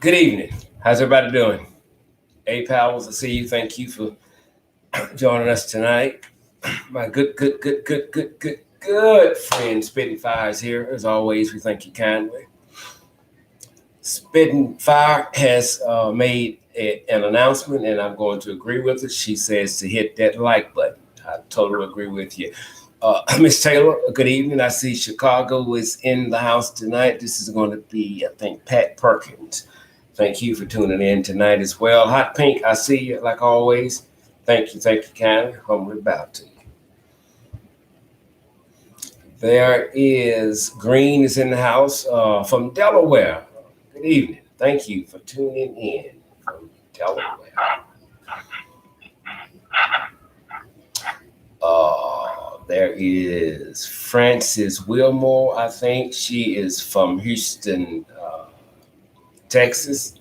Good evening. How's everybody doing? A Powers, I see you. Thank you for joining us tonight. My good friend Spitting Fire is here. As always, we thank you kindly. Spitting Fire has made an announcement, and I'm going to agree with it. She says to hit that like button. I totally agree with you. Miss Taylor, good evening. I see Chicago is in the house tonight. This is going to be, I think, Pat Perkins. Thank you for tuning in tonight as well. Hot Pink, I see you like always. Thank you kindly. Humbly bow to you. There is Green is in the house from Delaware. Good evening. Thank you for tuning in from Delaware. There is Frances Wilmore, I think. She is from Houston, Texas.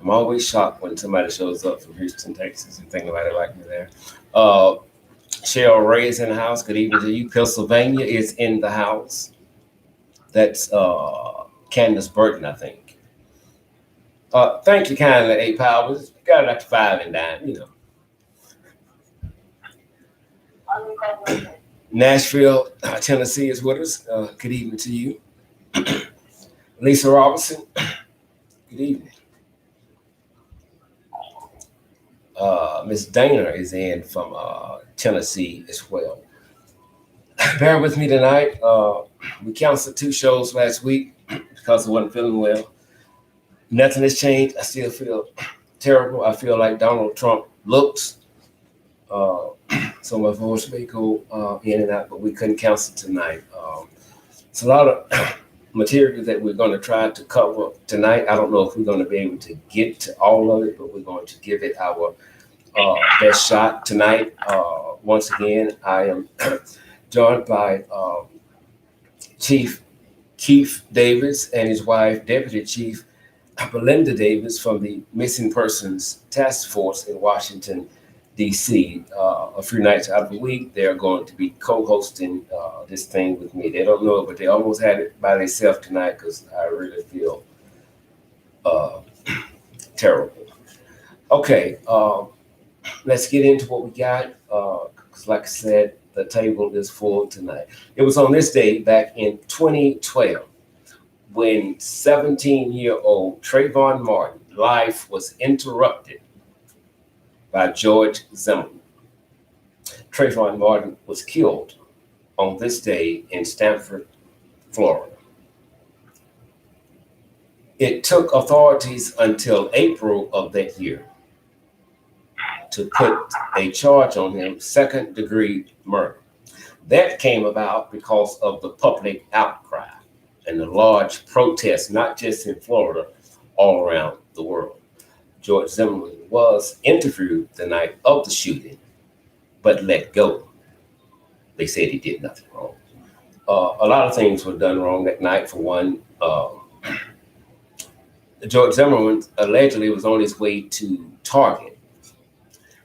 I'm always shocked when somebody shows up from Houston, Texas, and think about it like me there. Cheryl Ray is in the house. Good evening to you. Pennsylvania is in the house. That's Candace Burton, I think. Thank you kindly, A Powers. You got it after 5 and dime, you know. Nashville, Tennessee is with us. Good evening to you. Lisa Robertson, good evening. Miss Dana is in from Tennessee as well. Bear with me tonight. We canceled 2 shows last week because I wasn't feeling well. Nothing has changed. I still feel terrible. I feel like Donald Trump looks. So my voice may go in and out, but we couldn't cancel tonight. It's a lot of material that we're going to try to cover tonight. I don't know if we're going to be able to get to all of it, but we're going to give it our best shot tonight. Once again, I am joined by Chief Keith Davis and his wife, Deputy Chief Belinda Davis from the Missing Persons Task Force in Washington, D.C. A few nights out of the week, they're going to be co-hosting this thing with me. They don't know it, but they almost had it by themselves tonight because I really feel terrible. Okay, let's get into what we got. Because like I said, the table is full tonight. It was on this day back in 2012 when 17-year-old Trayvon Martin's life was interrupted by George Zimmerman. Trayvon Martin was killed on this day in Stanford, Florida. It took authorities until April of that year to put a charge on him, second-degree murder. That came about because of the public outcry and the large protests, not just in Florida, all around the world. George Zimmerman was interviewed the night of the shooting, but let go. They said he did nothing wrong. A lot of things were done wrong that night. For one, George Zimmerman allegedly was on his way to Target.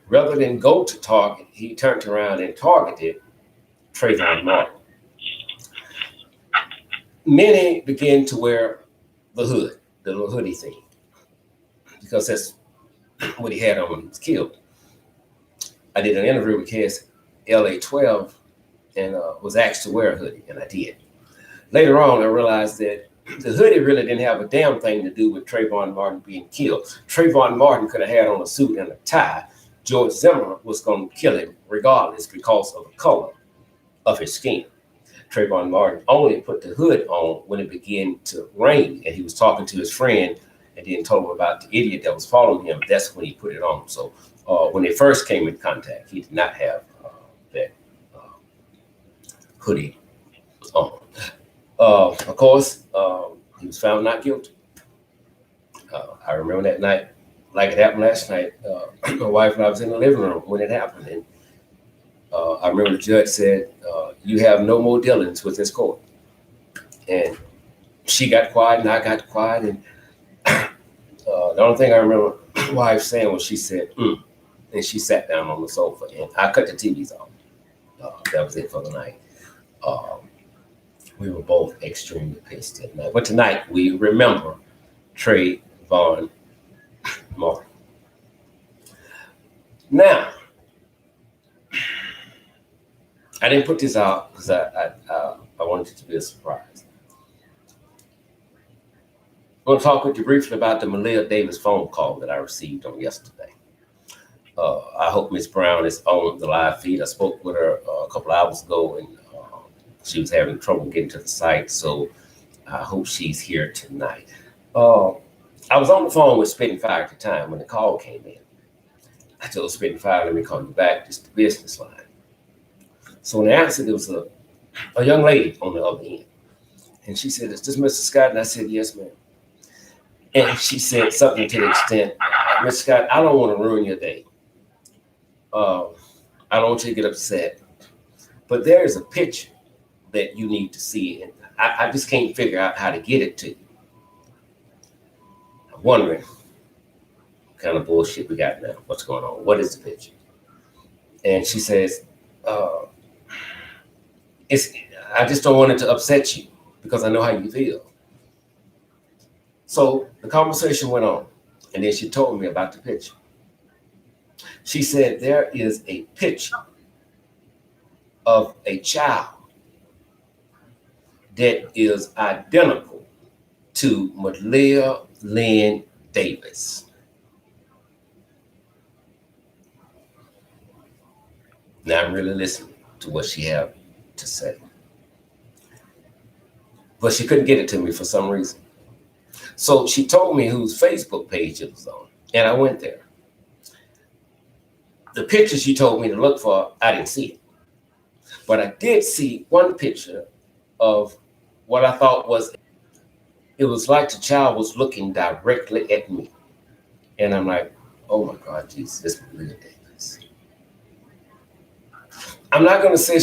Rather than go to Target, he turned around and targeted Trayvon Martin. Many began to wear the hood, the little hoodie thing, because that's what he had on when he was killed. I did an interview with his LA12 and was asked to wear a hoodie, and I did. Later on, I realized that the hoodie really didn't have a damn thing to do with Trayvon Martin being killed. Trayvon Martin could have had on a suit and a tie. George Zimmerman was going to kill him regardless because of the color of his skin. Trayvon Martin only put the hood on when it began to rain, and he was talking to his friend and then told him about the idiot that was following him. That's when he put it on. So when they first came in contact, he did not have that hoodie on. Of course, he was found not guilty. I remember that night, like it happened last night. My wife and I was in the living room when it happened. And I remember the judge said, you have no more dealings with this court. And she got quiet and I got quiet. And the only thing I remember my wife saying was she said, and she sat down on the sofa and I cut the TVs off. That was it for the night. We were both extremely pissed that night. But tonight we remember Trayvon Vaughn Martin. Now, I didn't put this out because I wanted it to be a surprise. I want to talk with you briefly about the Malia Davis phone call that I received on yesterday. I hope Ms. Brown is on the live feed. I spoke with her a couple hours ago, and she was having trouble getting to the site, so I hope she's here tonight. I was on the phone with Spitting Fire at the time when the call came in. I told Spitting Fire, let me call you back. It's the business line. So when I answered, there was a young lady on the other end. And she said, is this Mr. Scott? And I said, yes, ma'am. And she said something to the extent, Mr. Scott, I don't want to ruin your day. I don't want you to get upset. But there is a picture that you need to see. And I just can't figure out how to get it to you. I'm wondering what kind of bullshit we got now. What's going on? What is the picture? And she says, I just don't want it to upset you because I know how you feel. So the conversation went on, and then she told me about the picture. She said there is a picture of a child that is identical to Malia Lynn Davis. Now I'm really listening to what she had to say. But she couldn't get it to me for some reason. So she told me whose Facebook page it was on, and I went there. The picture she told me to look for, I didn't see it. But I did see one picture of what I thought it was like the child was looking directly at me. And I'm like, oh my God, Jesus, this is Malia Davis. I'm not going to say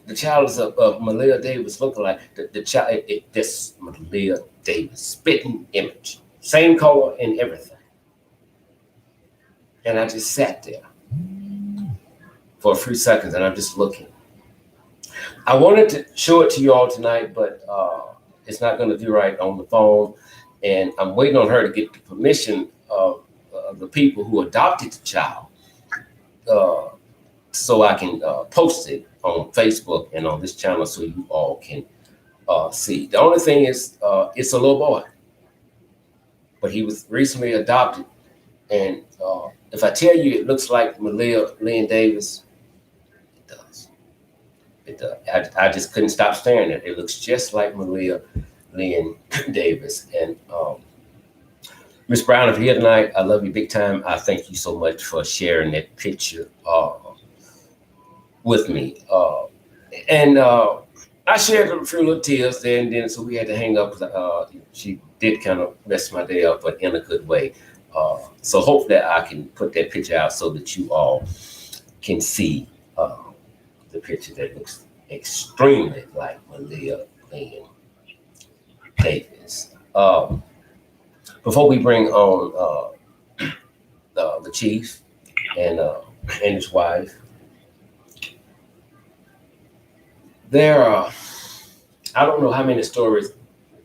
the child is of Malia Davis looking like the child, this Malia Davis, spitting image, same color and everything. And I just sat there for a few seconds and I'm just looking. I wanted to show it to you all tonight, but it's not going to do right on the phone. And I'm waiting on her to get the permission of the people who adopted the child so I can post it on Facebook and on this channel so you all can see. The only thing is it's a little boy, but he was recently adopted. And if I tell you it looks like Malia Lynn Davis, it does. It does. I just couldn't stop staring at it. It looks just like Malia Lynn Davis. And Miss Brown, if you're here tonight, I love you big time. I thank you so much for sharing that picture with me. And I shared a few little tears there and then, so we had to hang up. She did kind of mess my day up, but in a good way. So hope that I can put that picture out so that you all can see the picture that looks extremely like Malia Lynn Davis. Before we bring on the chief and his wife, there are, I don't know how many stories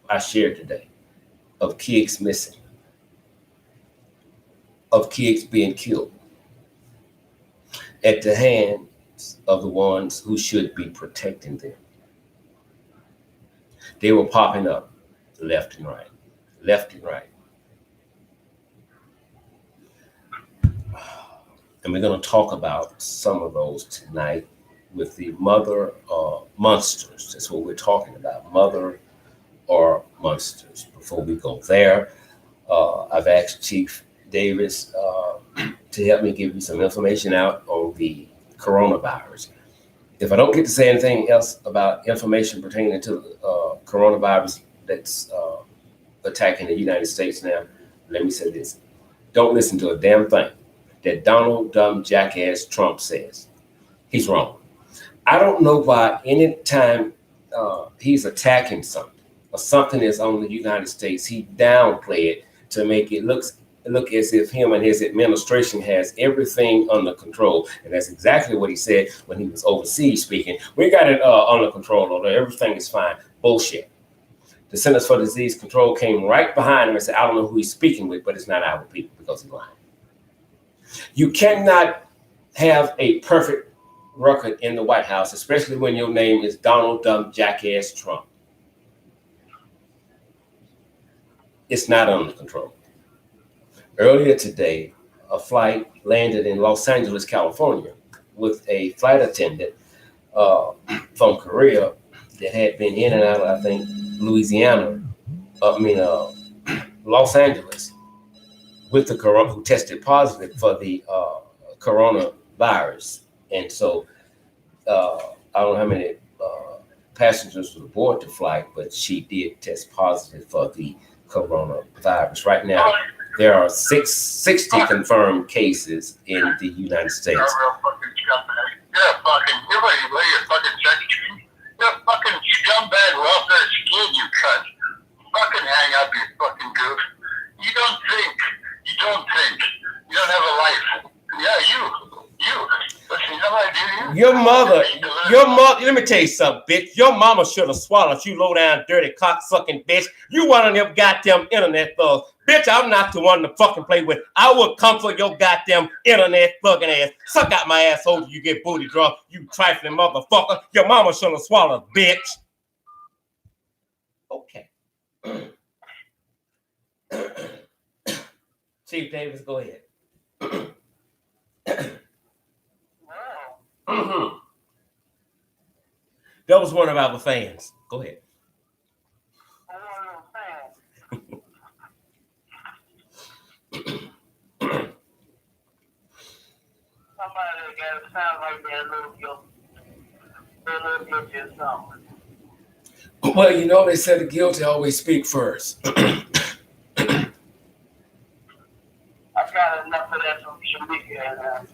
I shared today of kids missing, of kids being killed at the hands of the ones who should be protecting them. They were popping up left and right, left and right. And we're going to talk about some of those tonight with the mother monsters. That's what we're talking about, mother or monsters. Before we go there, I've asked Chief Davis to help me give you some information out on the coronavirus. If I don't get to say anything else about information pertaining to coronavirus that's attacking the United States now, let me say this. Don't listen to a damn thing that Donald dumb jackass Trump says. He's wrong. I don't know why anytime he's attacking something or something is on the United States, he downplay it to make it look as if him and his administration has everything under control. And that's exactly what he said when he was overseas speaking. We got it under control, although everything is fine. Bullshit. The Centers for Disease Control came right behind him and said, I don't know who he's speaking with, but it's not our people because he's lying. You cannot have a perfect record in the White House, especially when your name is Donald Dumb Jackass Trump. It's not under control. Earlier today, a flight landed in Los Angeles, California, with a flight attendant from Korea that had been in and out of, I think, Los Angeles, with the corona, who tested positive for the coronavirus. And so I don't know how many passengers were aboard the flight, but she did test positive for the coronavirus. Right now, there are 60 confirmed cases in the United States. You're a fucking scumbag welfare skin, you cunt. Fucking hang up, you fucking goof. You don't think. You don't have a life. Yeah, you. Listen, you know what I do? Your mother, let me tell you something, bitch. Your mama should have swallowed you low down, dirty cocksucking bitch. You one of them goddamn internet thugs. Bitch, I'm not the one to fucking play with. I will come for your goddamn internet thugging ass. Suck out my asshole till you get booty drunk, you trifling motherfucker. Your mama should have swallowed, bitch. Okay. Chief Davis, go ahead. Mm-hmm. That was one of our fans. Go ahead. Somebody that sounds like they're a little guilty or something. Well, you know, they said the guilty always speak first. I've got enough of that from Shamika.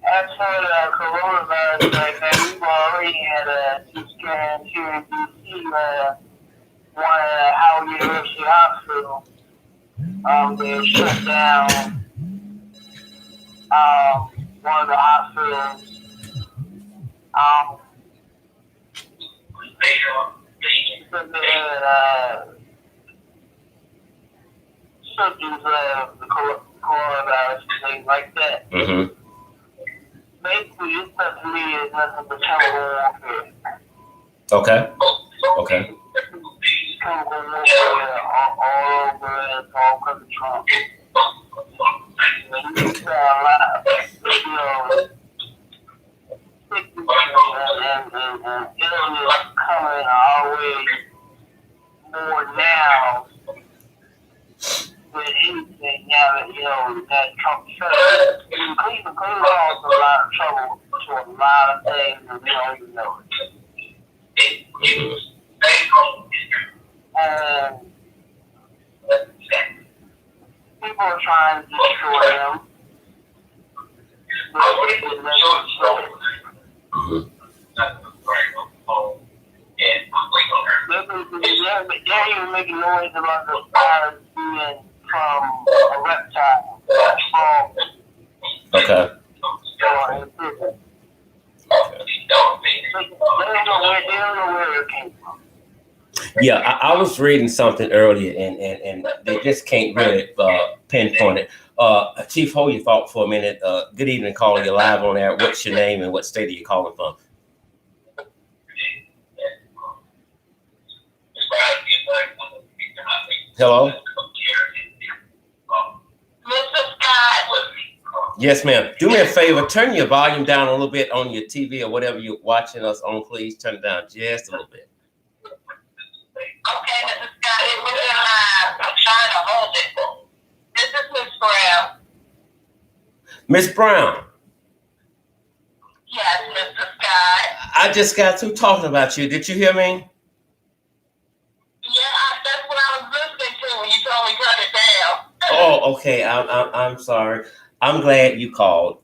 As for the coronavirus, man, we've already had a CT scan here in D.C. One at Howard University Hospital. They shut down one of the hospitals. Symptoms of the coronavirus and things like that. Mm-hmm. Basically, this stuff to me is nothing but chemical warfare. Okay. Chemical warfare all over and all because of Trump. You see a lot of, sickness and illness coming our way more now than anything now that, that Trump said. Cleveland caused a lot of trouble to a lot of things and we don't even know it. And people are trying to destroy them. They're even making noise about the virus being from a reptile. Okay. They don't know where it came from. Yeah, I was reading something earlier, and they just can't really pinpoint it. Chief, hold your thought for a minute. Good evening, calling you live on air. What's your name and what state are you calling from? Hello? Yes, ma'am. Do me a favor. Turn your volume down a little bit on your TV or whatever you're watching us on, please. Turn it down just a little bit. Okay, this is Scott. We're live. I'm trying to hold it. This is Miss Brown. Miss Brown. Yes, Mr. Scott. I just got through talking about you. Did you hear me? Yeah, that's what I was listening to when you told me cut it down. Oh, okay. I'm sorry. I'm glad you called.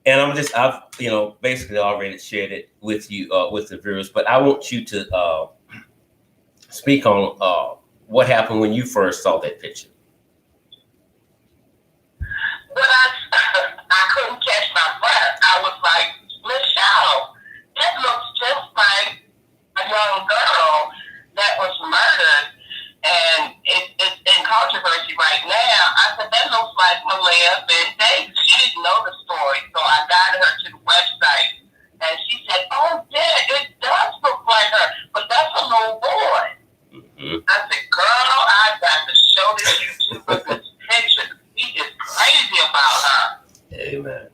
And I've basically already shared it with you, with the viewers, but I want you to speak on what happened when you first saw that picture. But I couldn't catch my breath. I was like, Michelle, that looks just like a young I said, girl, I got to show this YouTuber this picture. He is crazy about her. Amen.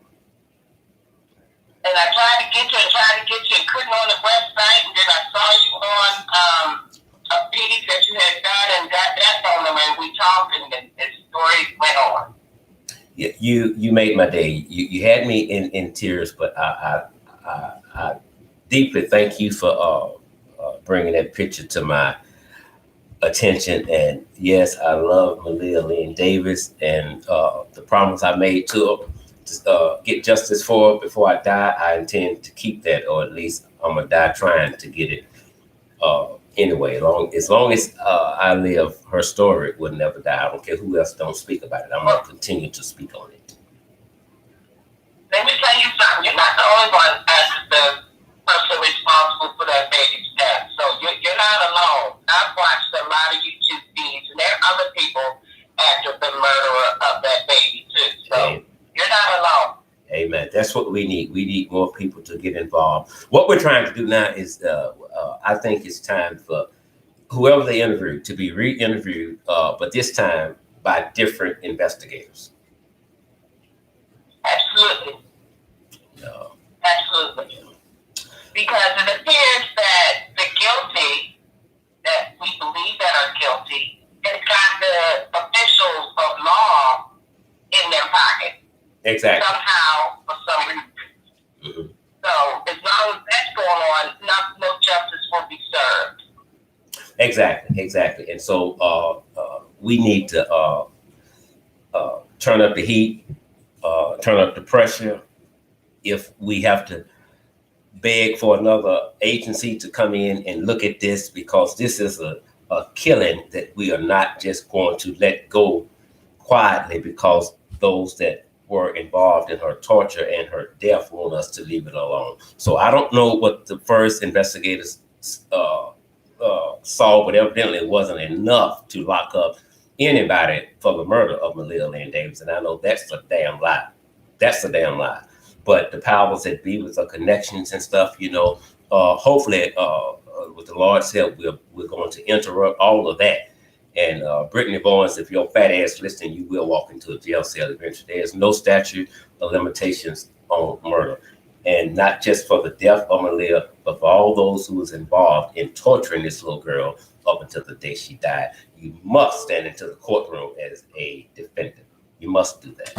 And I tried to get you, and couldn't on the website, and then I saw you on a piece that you had done and got that on them, and we talked, and the story went on. You made my day. You had me in tears, but I deeply thank you for bringing that picture to my attention. And yes, I love Malia Lynn Davis, and the promise I made to her to get justice for her before I die. I intend to keep that, or at least I'm gonna die trying to get it. Anyway, as long as I live, her story will never die. I don't care who else don't speak about it. I'm gonna continue to speak on it. Let me tell you something. You're not the only one as the person responsible for that baby's death. So you're not alone. I've watched a lot of YouTube feeds, and there are other people after the murderer of that baby too. So you're not alone. Amen. That's what we need. We need more people to get involved. What we're trying to do now is, I think it's time for whoever they interviewed to be re-interviewed, but this time by different investigators. Absolutely. Absolutely. Because it appears that the guilty, that we believe that are guilty, has got the officials of law in their pocket. Exactly. Somehow, for some reason. So as long as that's going on, no justice will be served. Exactly. And so we need to turn up the heat, turn up the pressure. If we have to beg for another agency to come in and look at this, because this is a killing that we are not just going to let go quietly, because those that were involved in her torture and her death want us to leave it alone. So I don't know what the first investigators saw, but evidently it wasn't enough to lock up anybody for the murder of Malia Lynn Davis. And I know that's a damn lie. That's a damn lie. But the powers that be with the connections and stuff, hopefully with the Lord's help, we're going to interrupt all of that. And Brittany Barnes, if your fat ass listening, you will walk into a jail cell eventually. There's no statute of limitations on murder. And not just for the death of Malia, but for all those who was involved in torturing this little girl up until the day she died. You must stand into the courtroom as a defendant. You must do that.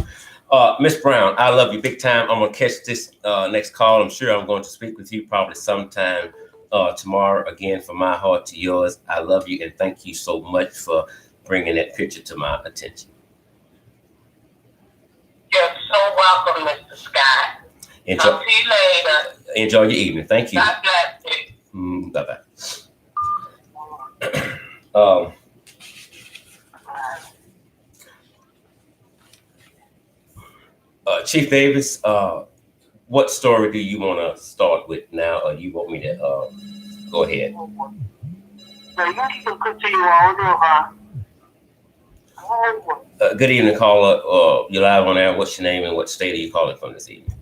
Miss Brown, I love you big time. I'm going to catch this next call. I'm sure I'm going to speak with you probably sometime tomorrow. Again, from my heart to yours, I love you and thank you so much for bringing that picture to my attention. You're so welcome, Mr. Scott. Talk to you later. Enjoy your evening. Thank you. God bless you. Bye-bye. Chief Davis, what story do you want to start with now, or you want me to go ahead? Good evening, caller. You're live on air. What's your name and what state are you calling from this evening?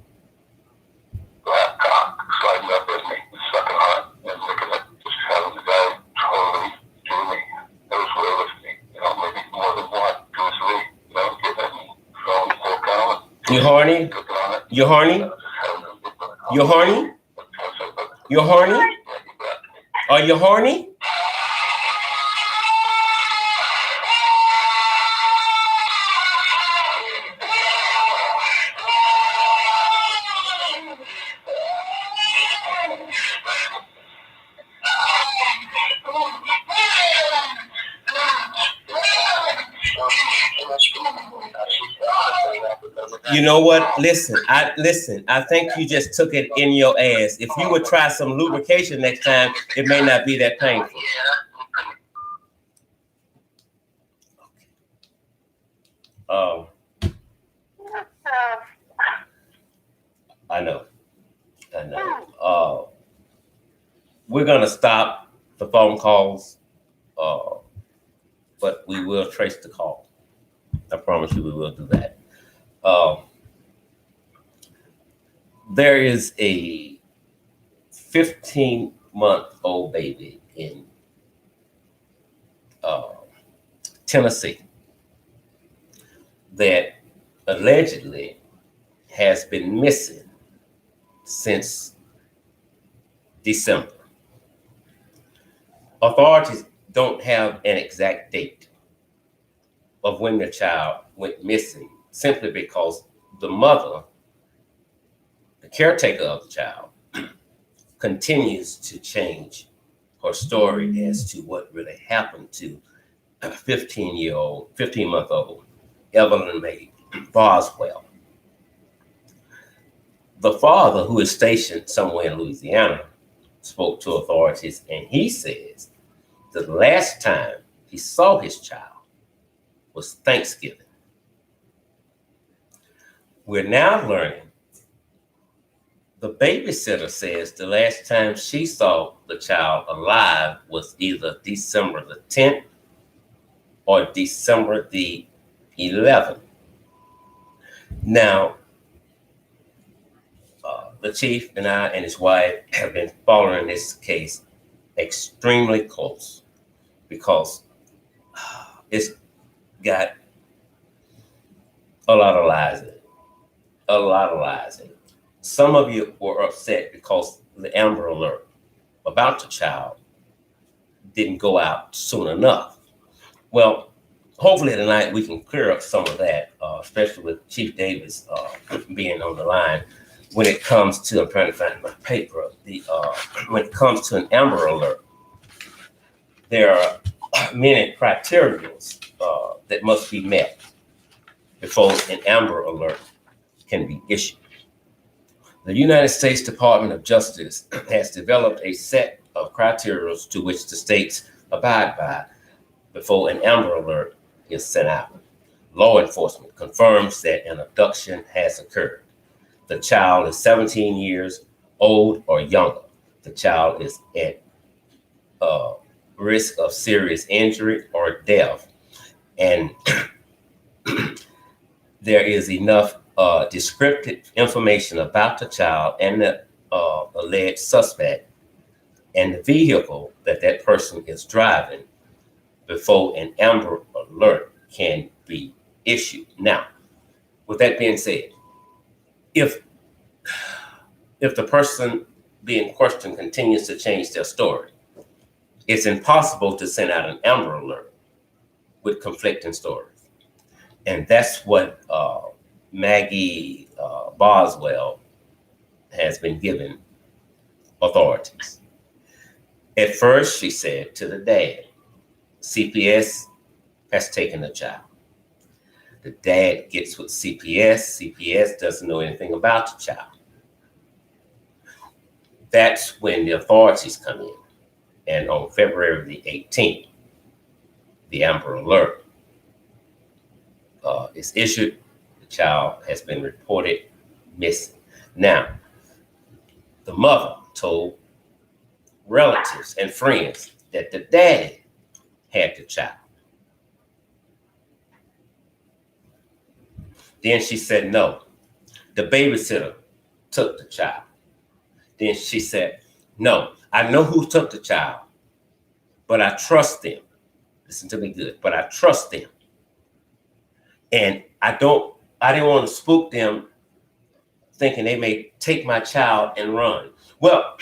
Sliding up with me, sucking hot, and looking at just having the guy totally doing me. That was way with me. Maybe more than one, 2 or 3. Getting at me, throwing the fork on. You horny? You horny? You horny? You horny? Are you horny? You know what? Listen, I think you just took it in your ass. If you would try some lubrication next time, it may not be that painful. I know. We're gonna stop the phone calls, but we will trace the call. I promise you we will do that. There is a 15-month-old baby in Tennessee, that allegedly has been missing since December. Authorities don't have an exact date of when the child went missing, simply because the mother, the caretaker of the child, continues to change her story as to what really happened to a 15-month-old EVELYN MAE BOSWELL. The father, who is stationed somewhere in Louisiana, spoke to authorities, and he says the last time he saw his child was Thanksgiving. We're now learning the babysitter says the last time she saw the child alive was either December the 10th or December the 11th. Now, the chief and I and his wife have been following this case extremely close because it's got a lot of lies in it. A lot of lies in it. Some of you were upset because the Amber Alert about the child didn't go out soon enough. Well, hopefully tonight we can clear up some of that, especially with Chief Davis being on the line. When it comes to, I'm trying to find my paper, when it comes to an Amber Alert, there are many criteria that must be met before an Amber Alert can be issued. The United States Department of Justice has developed a set of criteria to which the states abide by before an Amber Alert is sent out. Law enforcement confirms that an abduction has occurred. The child is 17 years old or younger. The child is at risk of serious injury or death. And there is enough descriptive information about the child and the alleged suspect and the vehicle that that person is driving before an Amber Alert can be issued. Now, with that being said, if the person being questioned continues to change their story, it's impossible to send out an Amber Alert with conflicting stories. And that's what Maggie Boswell has been given authorities. At first, she said to the dad, CPS has taken the child. The dad gets with CPS. CPS doesn't know anything about the child. That's when the authorities come in. And on February the 18th, the Amber Alert is issued. The child has been reported missing. Now, the mother told relatives and friends that the daddy had the child. Then she said, no, the babysitter took the child. Then she said, no, I know who took the child, but I trust them. Listen to me good, but I trust them. And I didn't want to spook them thinking they may take my child and run. Well,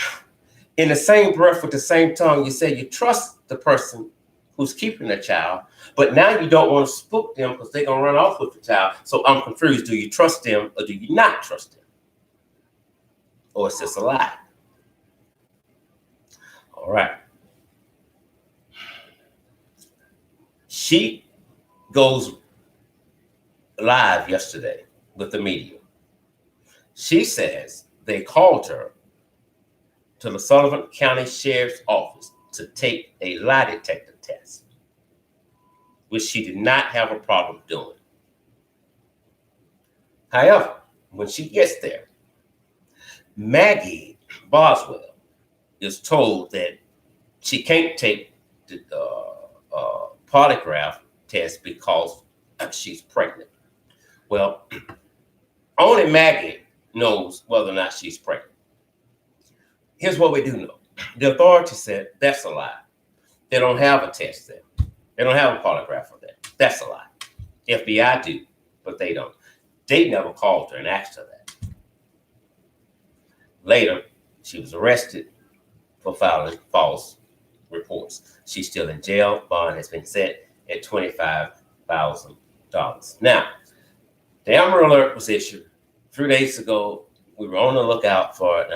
in the same breath with the same tongue, you say you trust the person who's keeping the child, but now you don't want to spook them because they're going to run off with the child. So I'm confused. Do you trust them or do you not trust them? Or it's just a lie? All right. She goes live yesterday with the media. She says they called her to the Sullivan County Sheriff's Office to take a lie detector test, which she did not have a problem doing. However, when she gets there, Maggie Boswell is told that she can't take the polygraph test because she's pregnant. Well, only Maggie knows whether or not she's pregnant. Here's what we do know. The authorities said that's a lie. They don't have a test there. They don't have a polygraph for that. That's a lie. FBI do, but they don't. They never called her and asked her that. Later, she was arrested for filing false reports. She's still in jail. Bond has been set at $25,000. Now, the Amber Alert was issued 3 days ago. We were on the lookout for it.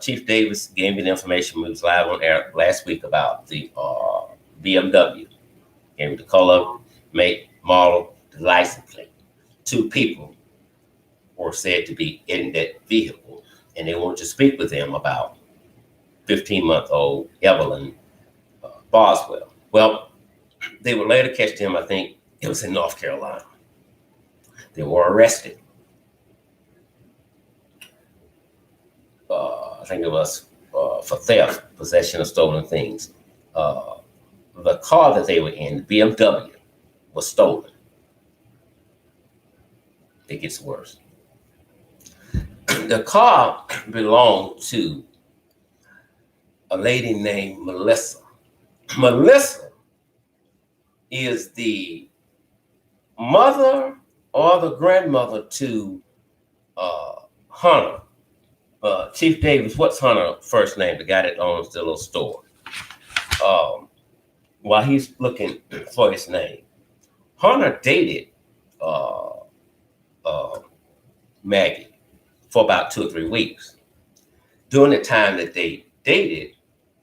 Chief Davis gave me the information. We was live on air last week about the BMW. Gave me the color, make, model, the license plate. 2 people were said to be in that vehicle, and they wanted to speak with them about 15-month-old EVELYN BOSWELL. Well, they would later catch them, I think it was in North Carolina. They were arrested. I think it was for theft, possession of stolen things. The car that they were in, the BMW, was stolen. It gets worse. The car belonged to a lady named Melissa. Melissa is the mother or the grandmother to Hunter. Chief Davis, what's Hunter's first name? The guy that owns the little store. While he's looking for his name, Hunter dated Maggie for about 2 or 3 weeks. During the time that they dated,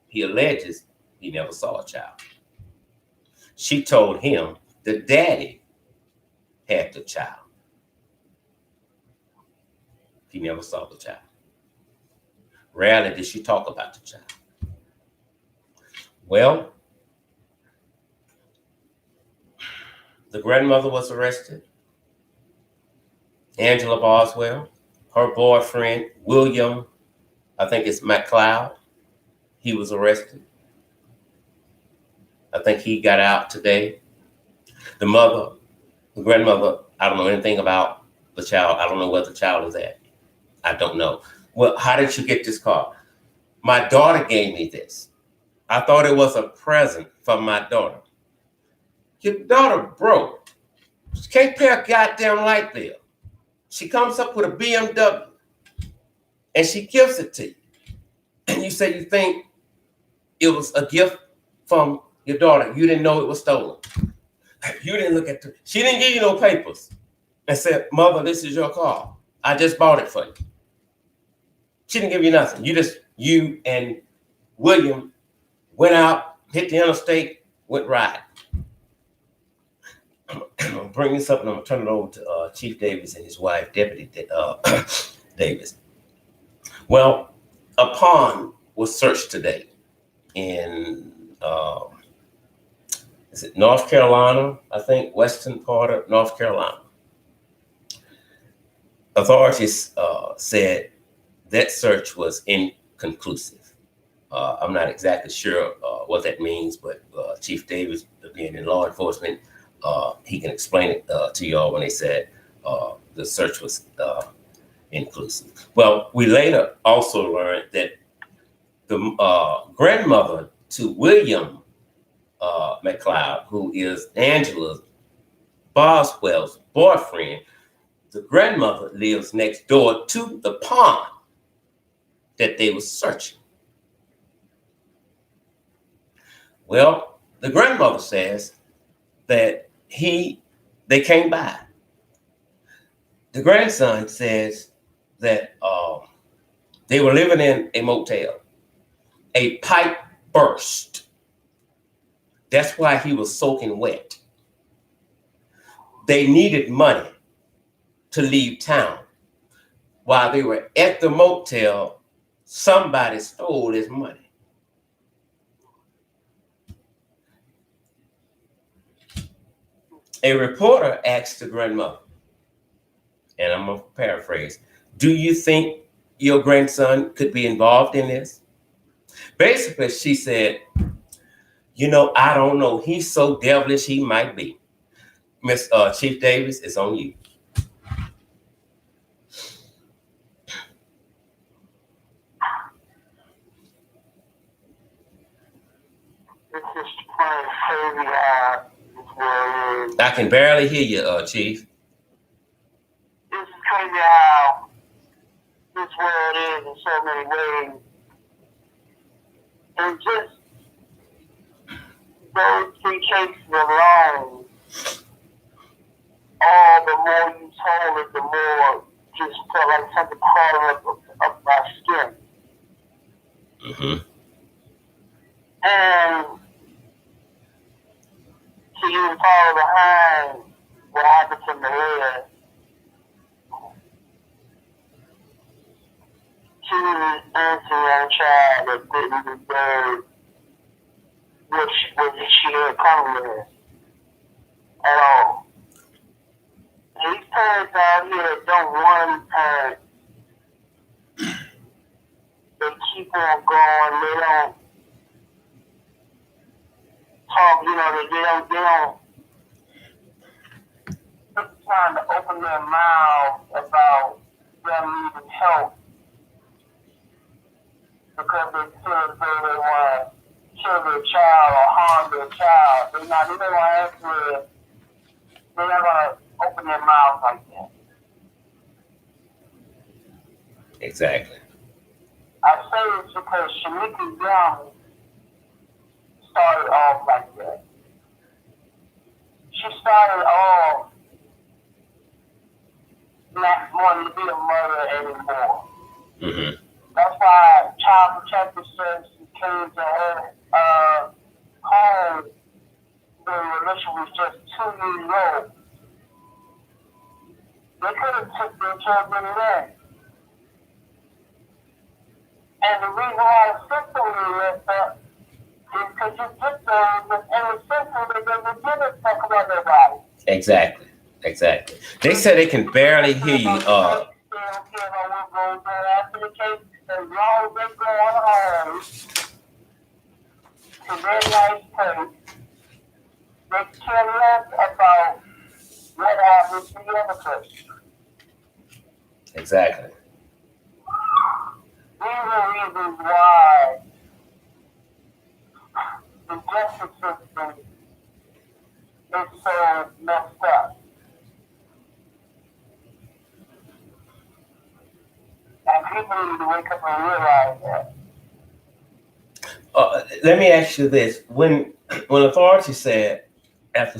he alleges he never saw a child. She told him the daddy had the child. He never saw the child. Rarely did she talk about the child. Well, the grandmother was arrested. Angela Boswell, her boyfriend, William, I think it's McLeod, he was arrested. I think he got out today. The mother, the grandmother, I don't know anything about the child. I don't know where the child is at. I don't know. Well, how did you get this car? My daughter gave me this. I thought it was a present from my daughter. Your daughter broke. She can't pay a goddamn light bill. She comes up with a BMW and she gives it to you. And you say you think it was a gift from your daughter. You didn't know it was stolen. You didn't look at she didn't give you no papers and said, Mother, this is your car. I just bought it for you. She didn't give you nothing. You and William went out, hit the interstate, went riding. I'm gonna bring this up and I'm gonna turn it over to Chief Davis and his wife, Deputy Davis. Well, a pond was searched today in is it North Carolina? I think western part of North Carolina. Authorities said that search was inconclusive. I'm not exactly sure what that means, but Chief Davis, being in law enforcement, he can explain it to y'all when they said the search was inclusive. Well, we later also learned that the grandmother to William McLeod, who is Angela Boswell's boyfriend, the grandmother lives next door to the pond that they were searching. Well, the grandmother says that they came by. The grandson says that they were living in a motel. A pipe burst. That's why he was soaking wet. They needed money to leave town. While they were at the motel, somebody stole his money. A reporter asked the grandmother, and I'm going to paraphrase, do you think your grandson could be involved in this? Basically, she said, I don't know. He's so devilish, he might be. Miss Chief Davis, it's on you. This is playing crazy hard. world is. I can barely hear you, Chief. It's crazy how this world is in so many ways. And just those three cases alone, all the more you told it, the more just felt like something crawling up my skin. Mm-hmm. And to even follow behind what happened to Maria, she was an innocent young child that didn't deserve what she had come with at all. And these parents out here that don't want to parent, they keep on going, they don't talk, they don't take time to open their mouths about them needing help because they feel as though they want to kill their child or harm their child. They're not going to answer. They're not going to open their mouths like that. Exactly. I say this because Shamika Young started off like that. She started off not wanting to be a mother anymore. Mm-hmm. That's why Child Protective Services came to her home when Alicia was just 2 years old. They could have took their children then. And the reason why the system was messed up is because you get those in the system that doesn't give a fuck about their body. Exactly. They said they can barely hear you. They don't care about what goes on after the case. As long as they go on home to their nice place, they care less about what happens to the other person. Exactly. These are reasons why the justice system is so messed up. And people need to wake up and realize that. Let me ask you this: when authorities said after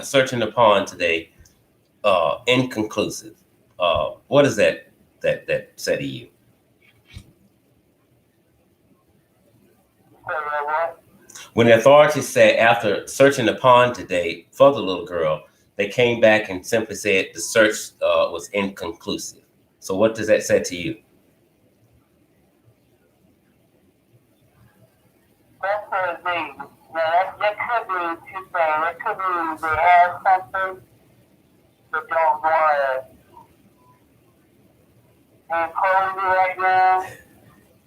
searching the pond today, inconclusive, what does that say to you? When the authorities said after searching the pond today for the little girl, they came back and simply said the search was inconclusive. So what does that say to you? That's the thing. Now, that could be two things. It could be they have something that don't want to impose it right now.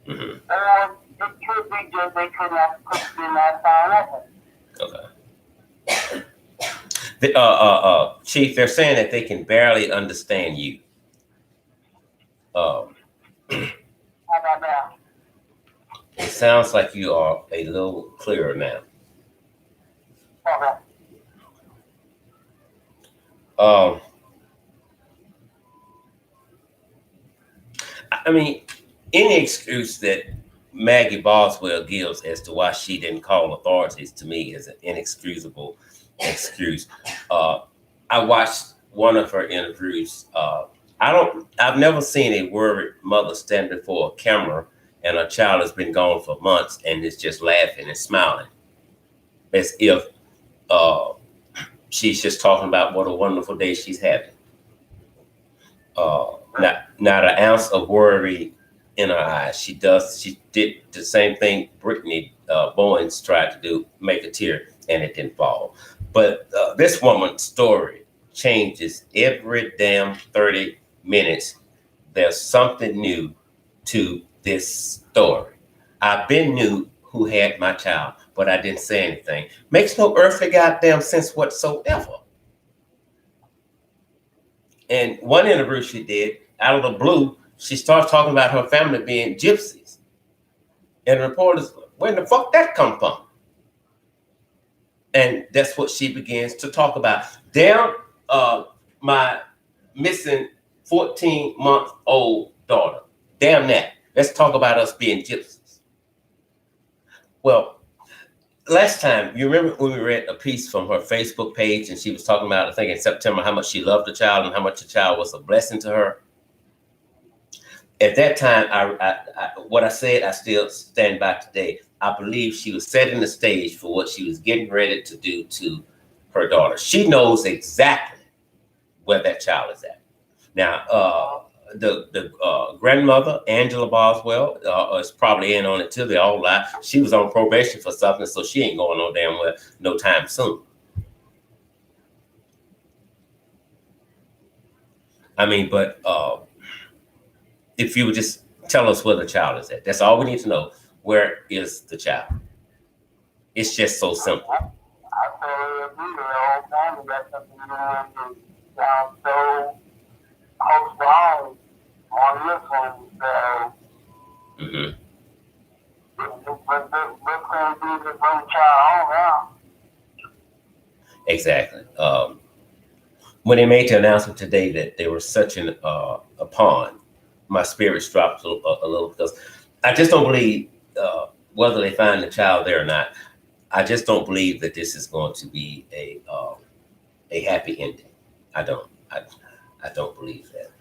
Mm-hmm. Or it could be just they could not find nothing. Okay. Chief, they're saying that they can barely understand you. How about that? It sounds like you are a little clearer now. Okay. I mean, any excuse that Maggie Boswell gives as to why she didn't call authorities to me is an inexcusable excuse. I watched one of her interviews. I've never seen a worried mother stand before a camera and her child has been gone for months and is just laughing and smiling as if she's just talking about what a wonderful day she's having. Not an ounce of worry in her eyes. She did the same thing Brittany Bowens tried to do, make a tear, and it didn't fall. But this woman's story changes every damn 30 minutes. There's something new to this story. I've been knew who had my child, but I didn't say anything. Makes no earthly goddamn sense whatsoever. And one interview she did, out of the blue, she starts talking about her family being gypsies. And reporters, where the fuck that come from? And that's what she begins to talk about. Damn, my missing 14-month-old daughter. Damn that. Let's talk about us being gypsies. Well, last time, you remember when we read a piece from her Facebook page and she was talking about, I think in September, how much she loved the child and how much the child was a blessing to her. At that time, what I said, I still stand by today. I believe she was setting the stage for what she was getting ready to do to her daughter. She knows exactly where that child is at. Now, the grandmother, Angela Boswell, is probably in on it too. They all lie. She was on probation for something, so she ain't going no damn well no time soon. I mean, but if you would just tell us where the child is at, that's all we need to know. Where is the child? It's just so simple. I totally agree. The whole family got something to do sounds so postponed on this one. So, but we're going to do this one child home now. Exactly. When they made the announcement today that they were searching a pond, my spirits dropped a little because I just don't believe whether they find the child there or not. I just don't believe that this is going to be a happy ending. I don't believe that.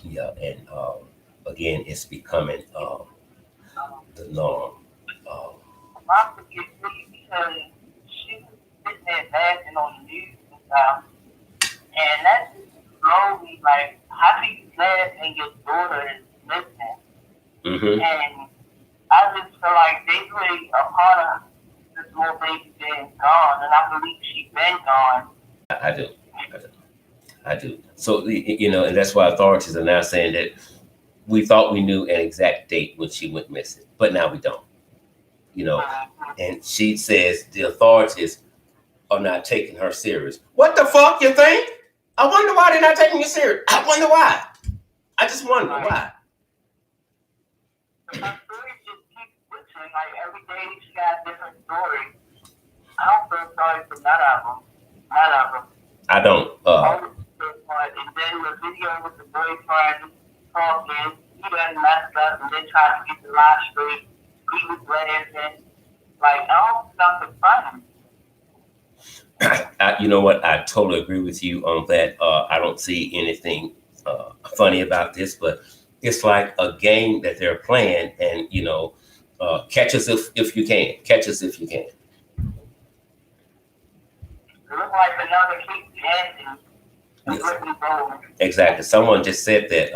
Yeah, and again, it's becoming the norm. I forget because she was sitting there laughing on the news and stuff, and that just slowly like, how do you laugh and your daughter is missing? And I just feel like they play a part of this little baby being gone, and I believe she's been gone. I do. So, and that's why authorities are now saying that we thought we knew an exact date when she went missing, but now we don't. And she says the authorities are not taking her serious. What the fuck you think? I wonder why they're not taking you serious. I wonder why. I just wonder why. Her story just keeps switching. Like every day she got a different story. I don't feel sorry for none of them. I don't. And then the video with the boyfriend talking, he done messed up and then tried to get the lie straight. He was laughing. Like, I don't something funny. You know what? I totally agree with you on that. I don't see anything funny about this, but it's like a game that they're playing, and catch us if you can. Catch us if you can. It looks like another case ending. Exactly. Someone just said that.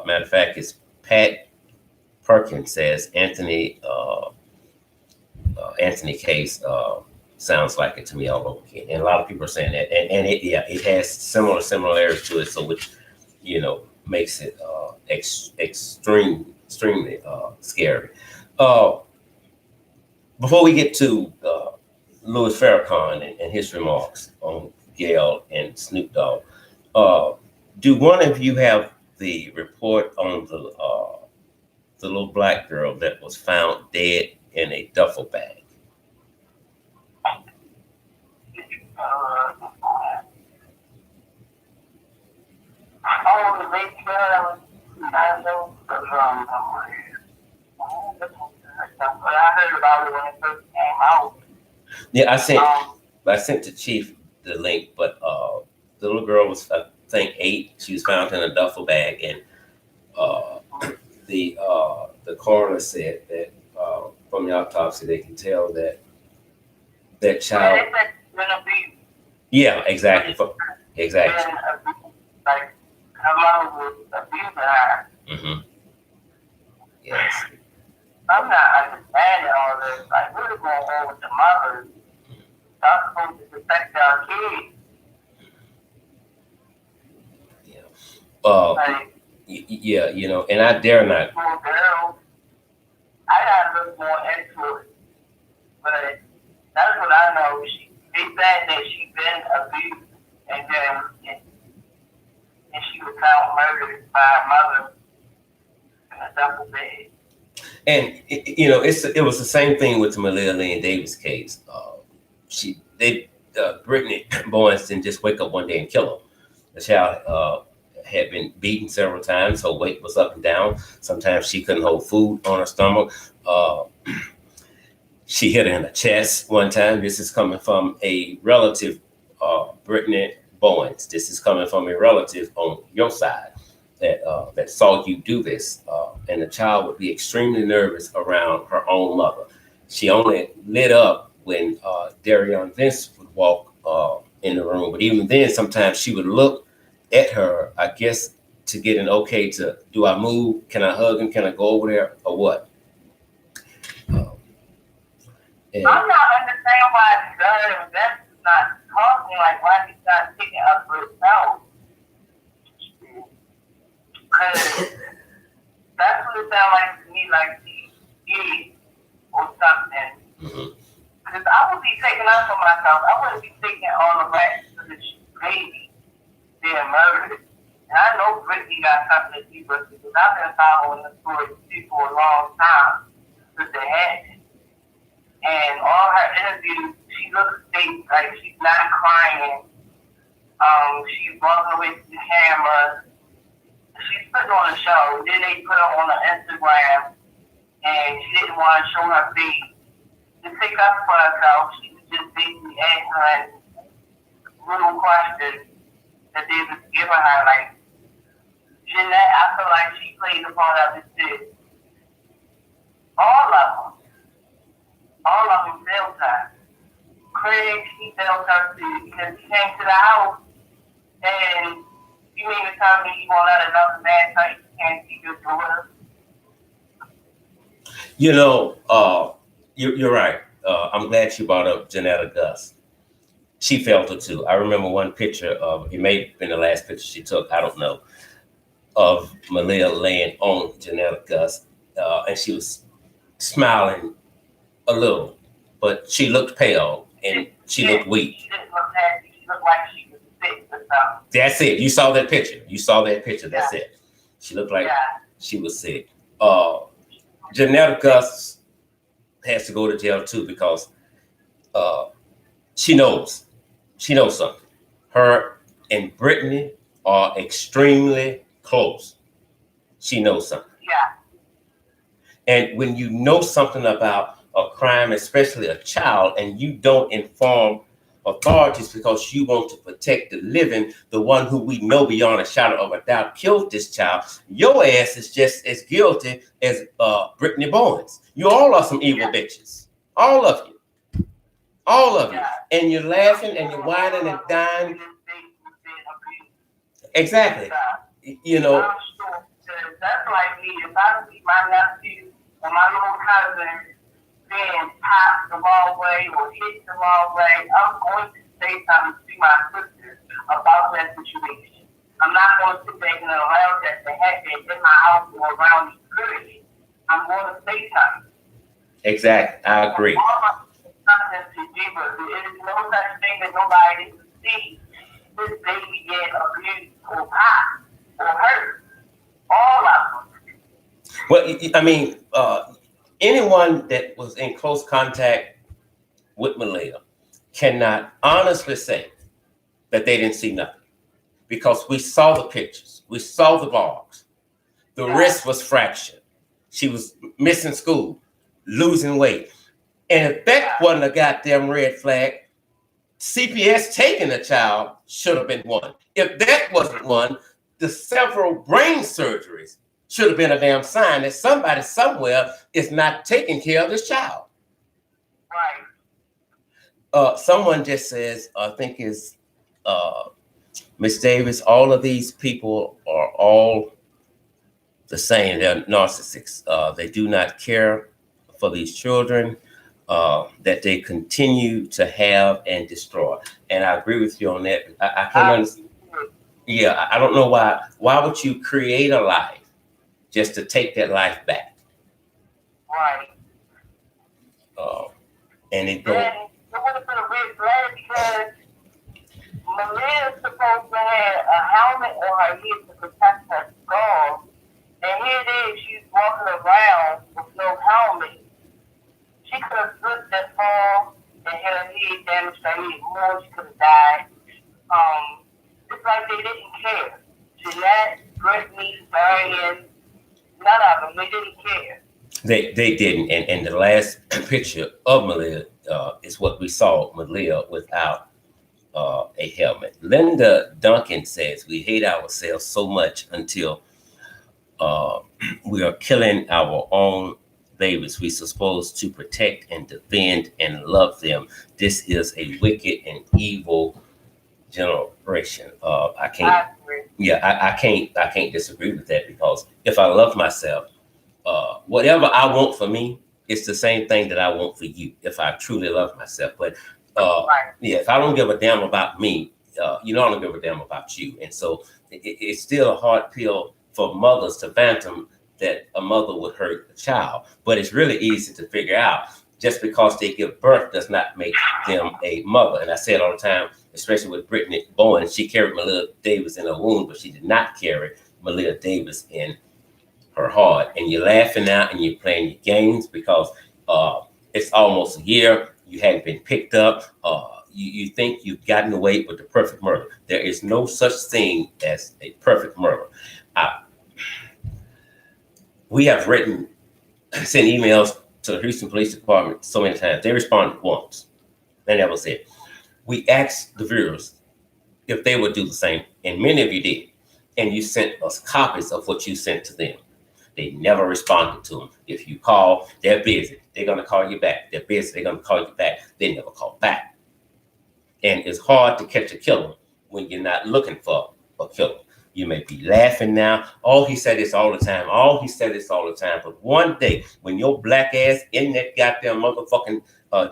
Matter of fact, it's Pat Perkins says Anthony case sounds like it to me all over again, and a lot of people are saying that, and it has similarities to it, so which makes it extremely scary. Before we get to Louis Farrakhan and his remarks on Gayle and Snoop Dogg, do one of you have the report on the little black girl that was found dead in a duffel bag? The late girl, I know, I heard about it when it first came out. Yeah, I sent the chief the link, but the little girl was, I think, 8. She was found in a duffel bag, and the coroner said that from the autopsy they can tell that child. Yeah, exactly. Exactly. Like her mom was abusing her. Yes. I'm not understanding all this. Like, what is going on with the mothers? Y'all supposed to protect our kids. Yeah. And I dare not. Poor girl. I gotta look more into it. But that's what I know. They said that she's been abused and she was found murdered by her mother in a duffel bag. And it was the same thing with the Malia Lynn Davis case. Brittany Bowens didn't just wake up one day and kill her. The child had been beaten several times. Her weight was up and down. Sometimes she couldn't hold food on her stomach. She hit her in the chest one time. This is coming from a relative, Brittany Bowens. This is coming from a relative on your side that saw you do this. And the child would be extremely nervous around her own mother. She only lit up when Darion Vince would walk in the room. But even then, sometimes she would look at her, I guess, to get an okay to, do I move? Can I hug him? Can I go over there or what? I'm not understanding why that's not talking, like why he's not picking up for himself. Because that's what it sounds like to me, like he did or something. Because I would be taking up for myself. I wouldn't be taking all the rest of the baby being murdered. And I know Brittany got something to do with it because I've been following the story for a long time since it happened. And all her interviews, she looks fake, like she's not crying. She's walking away from the camera. She's putting on a show. Then they put her on Instagram, and she didn't want to show her face. To pick up for herself, she was just basically answering little questions that they was giving her. Like, Jeanette, I feel like she played a part of it too. All of them failed her. Craig, he failed her too because he came to the house and you mean to tell me you won't let another man tell you can't see your daughter? You're right. I'm glad you brought up Janetta Gus. She felt it too. I remember one picture of, it may have been the last picture she took, I don't know, of Malia laying on Janetta Gus, and she was smiling a little, but she looked pale and she looked weak. She didn't look happy. She looked like she was sick or something. That's it. You saw that picture. That's it. She looked like she was sick. Janetta Gus has to go to jail too because she knows something. Her and Brittany are extremely close. She knows something. Yeah. And when you know something about a crime, especially a child, and you don't inform authorities because you want to protect the living, the one who we know beyond a shadow of a doubt killed this child, your ass is just as guilty as Brittany Bowens. You all are some evil bitches. All of you. And you're laughing and you're whining and dying. Exactly. That's like me. If I see my nephew or my little cousin being popped the wrong way or hit the wrong way, I'm going to say something to my sister about that situation. I'm not going to sit back and allow that to happen in my house or around me, period. I'm going to say something. Exactly. I agree. All my something to do with it. There is no such thing that nobody can see this baby get abused or popped or hurt. All of them. Well, I mean, anyone that was in close contact with Malia cannot honestly say that they didn't see nothing because we saw the pictures, we saw the logs. The wrist was fractured. She was missing school, losing weight. And if that wasn't a goddamn red flag, CPS taking a child should have been one. If that wasn't one, the several brain surgeries should have been a damn sign that somebody somewhere is not taking care of this child. Right. Someone just says, I think is Miss Davis, all of these people are all the same. They're narcissists. They do not care for these children that they continue to have and destroy. And I agree with you on that. I can't understand. Yeah, I don't know why. Why would you create a life just to take that life back? Right. And it don't. It would have been a red flag because Maria's supposed to have a helmet on her head to protect her skull. And here it is, she's walking around with no no helmet. She could have slipped that fall and had her head damaged. I needed more. She could have died. It's like they didn't care. Jeanette, Brittany, Darian, none of them, they didn't care. They didn't. And the last picture of Malia is what we saw, Malia without a helmet. Linda Duncan says, we hate ourselves so much until we are killing our own babies. We're supposed to protect and defend and love them. This is a wicked and evil generation. I can't disagree with that, because if I love myself, whatever I want for me, it's the same thing that I want for you if I truly love myself. But yeah, if I don't give a damn about me, you know I don't give a damn about you. And so it's still a hard pill for mothers to fathom that a mother would hurt a child. But it's really easy to figure out. Just because they give birth does not make them a mother. And I say it all the time, especially with Brittany Bowen. She carried Malia Davis in her womb, but she did not carry Malia Davis in her heart. And you're laughing now and you're playing your games because it's almost a year. You hadn't been picked up. You think you've gotten away with the perfect murder. There is no such thing as a perfect murder. We have sent emails to the Houston Police Department so many times. They responded once, and that was it. We asked the viewers if they would do the same, and many of you did. And you sent us copies of what you sent to them. They never responded to them. If you call, they're busy. They're going to call you back. They're busy. They're going to call you back. They never call back. And it's hard to catch a killer when you're not looking for a killer. You may be laughing now. Oh, he said this all the time. Oh, he said this all the time. But one day, when your black ass in that goddamn motherfucking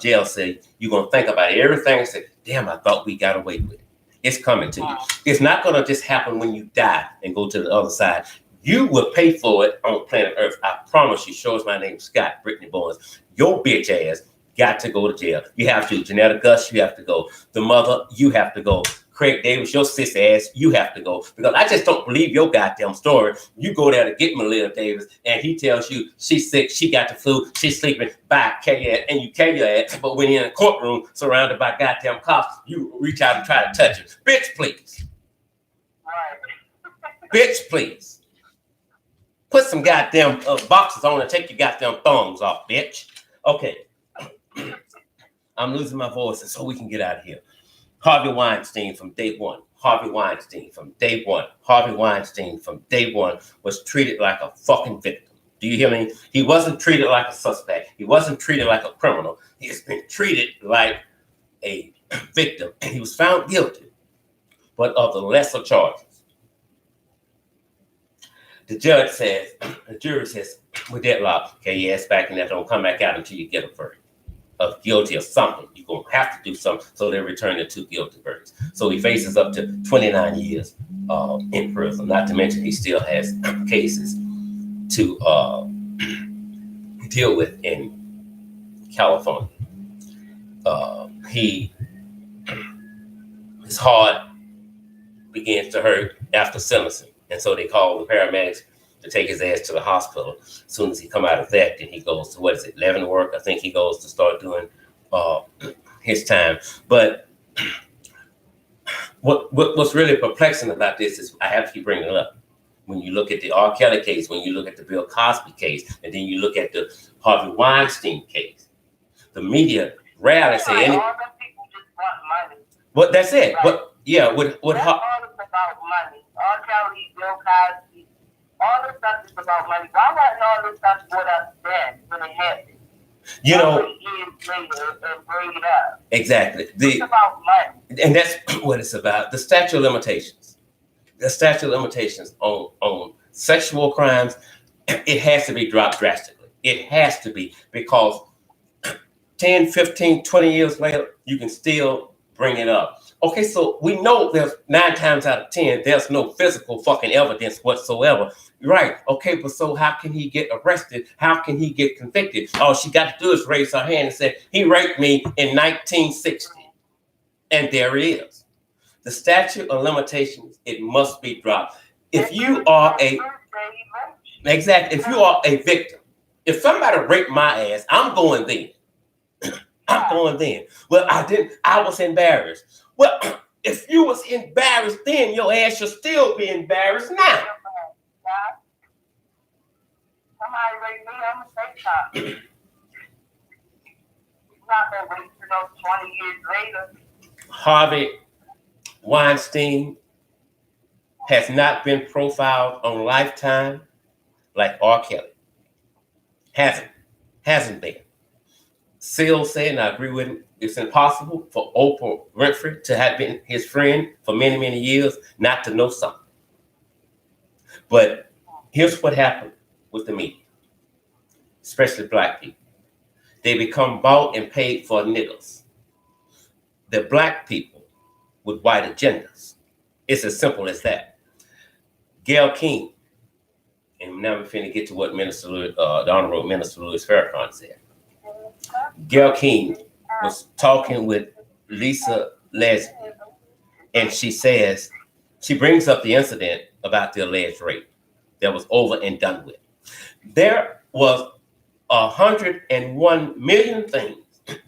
jail cell, you're going to think about everything and say, damn, I thought we got away with it. It's coming to you. It's not going to just happen when you die and go to the other side. You will pay for it on planet Earth. I promise you. Shows my name, Scott Brittany Bowens. Your bitch ass got to go to jail. You have to. Janetta Gus, you have to go. The mother, you have to go. Craig Davis, your sis ass, you have to go. Because I just don't believe your goddamn story. You go there to get Malia Davis, and he tells you she's sick, she got the flu, she's sleeping, bye, K-ass, and you carry your ass. But when you're in a courtroom surrounded by goddamn cops, you reach out and try to touch her. Bitch, please. Bitch, please. Put some goddamn boxes on and take your goddamn thongs off, bitch. Okay. I'm losing my voice, and so we can get out of here. Harvey Weinstein from day one. Harvey Weinstein from day one. Harvey Weinstein from day one was treated like a fucking victim. Do you hear me? He wasn't treated like a suspect. He wasn't treated like a criminal. He has been treated like a victim. And he was found guilty, but of the lesser charges. The judge says, the jury says, we're deadlocked. Okay, your ass back in there. Don't come back out until you get a verdict of guilty of something. You're going to have to do something. So they return the 2 guilty verdicts. So he faces up to 29 years in prison. Not to mention he still has cases to deal with in California. His heart begins to hurt after sentencing. And so they call the paramedics to take his ass to the hospital. As soon as he come out of that, then he goes to, Leavenworth? I think he goes to start doing his time. But what's really perplexing about this is, I have to keep bringing it up. When you look at the R. Kelly case, when you look at the Bill Cosby case, and then you look at the Harvey Weinstein case, the media rarely say anything. All the people just want money. But that's it. Right. But yeah, that's all it's about money. R. Kelly, Bill Cosby, all this stuff is about money. Why wasn't all this stuff brought up then when it happened? You know, years later and bring it up. Exactly. It's about money. And that's what it's about. The statute of limitations. The statute of limitations on sexual crimes, it has to be dropped drastically. It has to be, because 10, 15, 20 years later, you can still bring it up. Okay, so we know there's 9 times out of 10, there's no physical fucking evidence whatsoever. Right. Okay, but so how can he get arrested? How can he get convicted? All she got to do is raise her hand and say, he raped me in 1960. And there it is. The statute of limitations, it must be dropped. If you are if you are a victim, If somebody raped my ass, I'm going then. I'm going then. Well, I didn't. I was embarrassed. Well, if you was embarrassed then, your ass should still be embarrassed now. Somebody raped me, I'm gonna say something. Not gonna wait till 20 years later. Harvey Weinstein has not been profiled on Lifetime like R. Kelly. Hasn't been. Seal said, and I agree with him, it's impossible for Oprah Winfrey to have been his friend for many, many years, not to know something. But here's what happened with the media, especially black people. They become bought and paid for niggas. They're black people with white agendas. It's as simple as that. Gayle King, and now we're finna get to what the Honorable Minister Louis Farrakhan said. Gayle King was talking with Lisa Leslie, and she brings up the incident about the alleged rape that was over and done with. There was 101 million things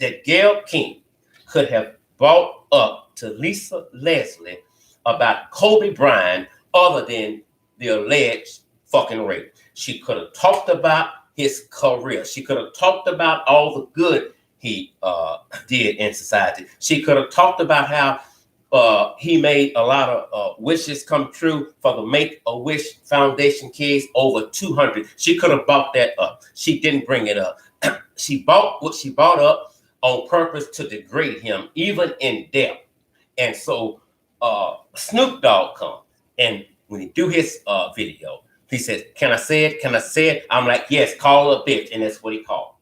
that Gayle King could have brought up to Lisa Leslie about Kobe Bryant other than the alleged fucking rape. She could have talked about his career. She could have talked about all the good he did in society. She could have talked about how he made a lot of wishes come true for the Make-A-Wish Foundation kids, over 200. She could have brought that up. She didn't bring it up. She bought what she brought up on purpose to degrade him, even in death. And so Snoop Dogg comes, and when he do his video, he says, "Can I say it? Can I say it?" I'm like, "Yes, call her a bitch," and that's what he called.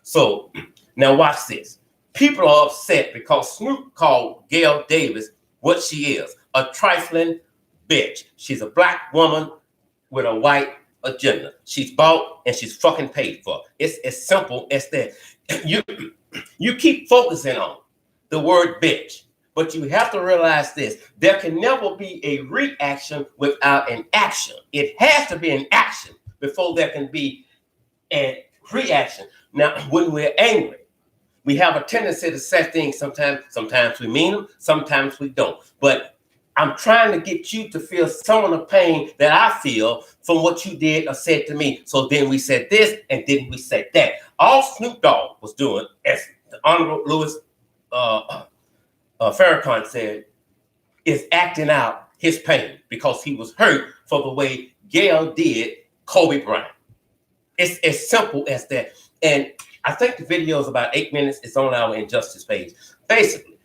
So now watch this. People are upset because Snoop called Gayle Davis what she is, a trifling bitch. She's a black woman with a white agenda. She's bought and she's fucking paid for. It's as simple as that. You keep focusing on the word bitch, but you have to realize this. There can never be a reaction without an action. It has to be an action before there can be a reaction. Now, when we're angry, we have a tendency to say things sometimes. Sometimes we mean them, sometimes we don't. But I'm trying to get you to feel some of the pain that I feel from what you did or said to me. So then we said this, and then we said that. All Snoop Dogg was doing, as the Honorable Louis Farrakhan said, is acting out his pain because he was hurt for the way Gayle did Kobe Bryant. It's as simple as that. And I think the video is about 8 minutes. It's on our Injustice page. Basically,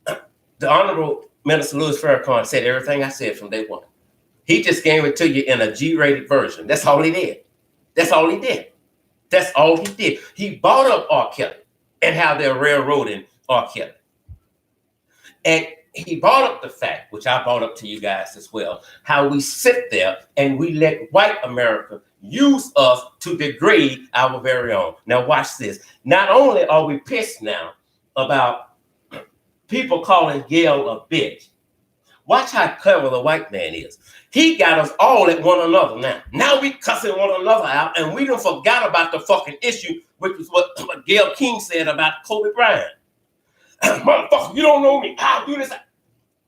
the Honorable Minister Louis Farrakhan said everything I said from day one. He just gave it to you in a G-rated version. That's all he did. That's all he did. That's all he did. He brought up R. Kelly and how they're railroading R. Kelly. And he brought up the fact, which I brought up to you guys as well, how we sit there and we let white America use us to degrade our very own. Now watch this. Not only are we pissed now about people calling Gayle a bitch, watch how clever the white man is. He got us all at one another now. Now we cussing one another out, and we done forgot about the fucking issue, which is what Gayle King said about Kobe Bryant. Motherfucker, you don't know me. I'll do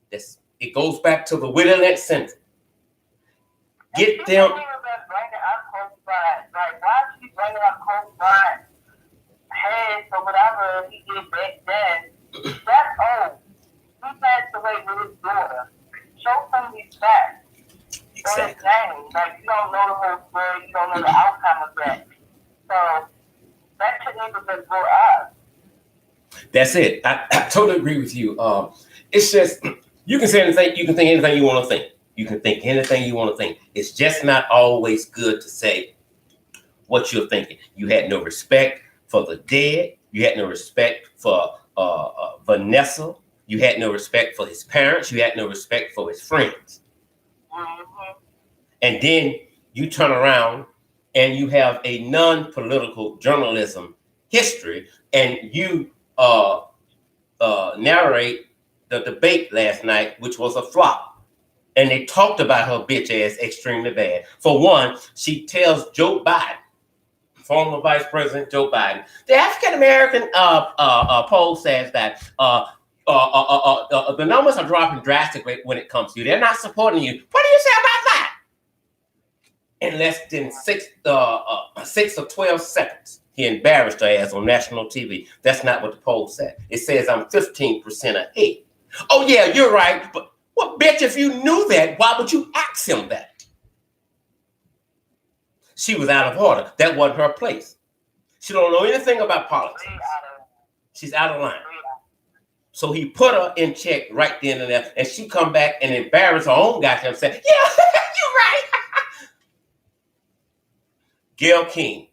this. It goes back to the Whittlet Center. Get them. Like, why is she bringing up Kobe Bryant head or whatever he did back then? That's old. He passed away with his daughter. Show some respect. Exactly. Like, you don't know the whole story, you don't know the outcome of that. So that shouldn't even been brought up. That's it. I totally agree with you. It's just, you can say anything, you can think anything you want to think. You can think anything you want to think. It's just not always good to say what you're thinking. You had no respect for the dead. You had no respect for Vanessa. You had no respect for his parents. You had no respect for his friends. Mm-hmm. And then you turn around and you have a non-political journalism history, and you narrate the debate last night, which was a flop. And they talked about her bitch ass extremely bad. For one, she tells Joe Biden, former Vice President Joe Biden. The African American poll says that the numbers are dropping drastically when it comes to you. They're not supporting you. What do you say about that? In less than 6 or 12 seconds, he embarrassed her ass on national TV. That's not what the poll said. It says I'm 15% ahead. Oh yeah, you're right. But well, bitch, if you knew that, why would you ask him that? She was out of order. That wasn't her place. She don't know anything about politics. She's out of line. So he put her in check right then and there, and she come back and embarrass her own goddamn self. Yeah, you're right. Gayle King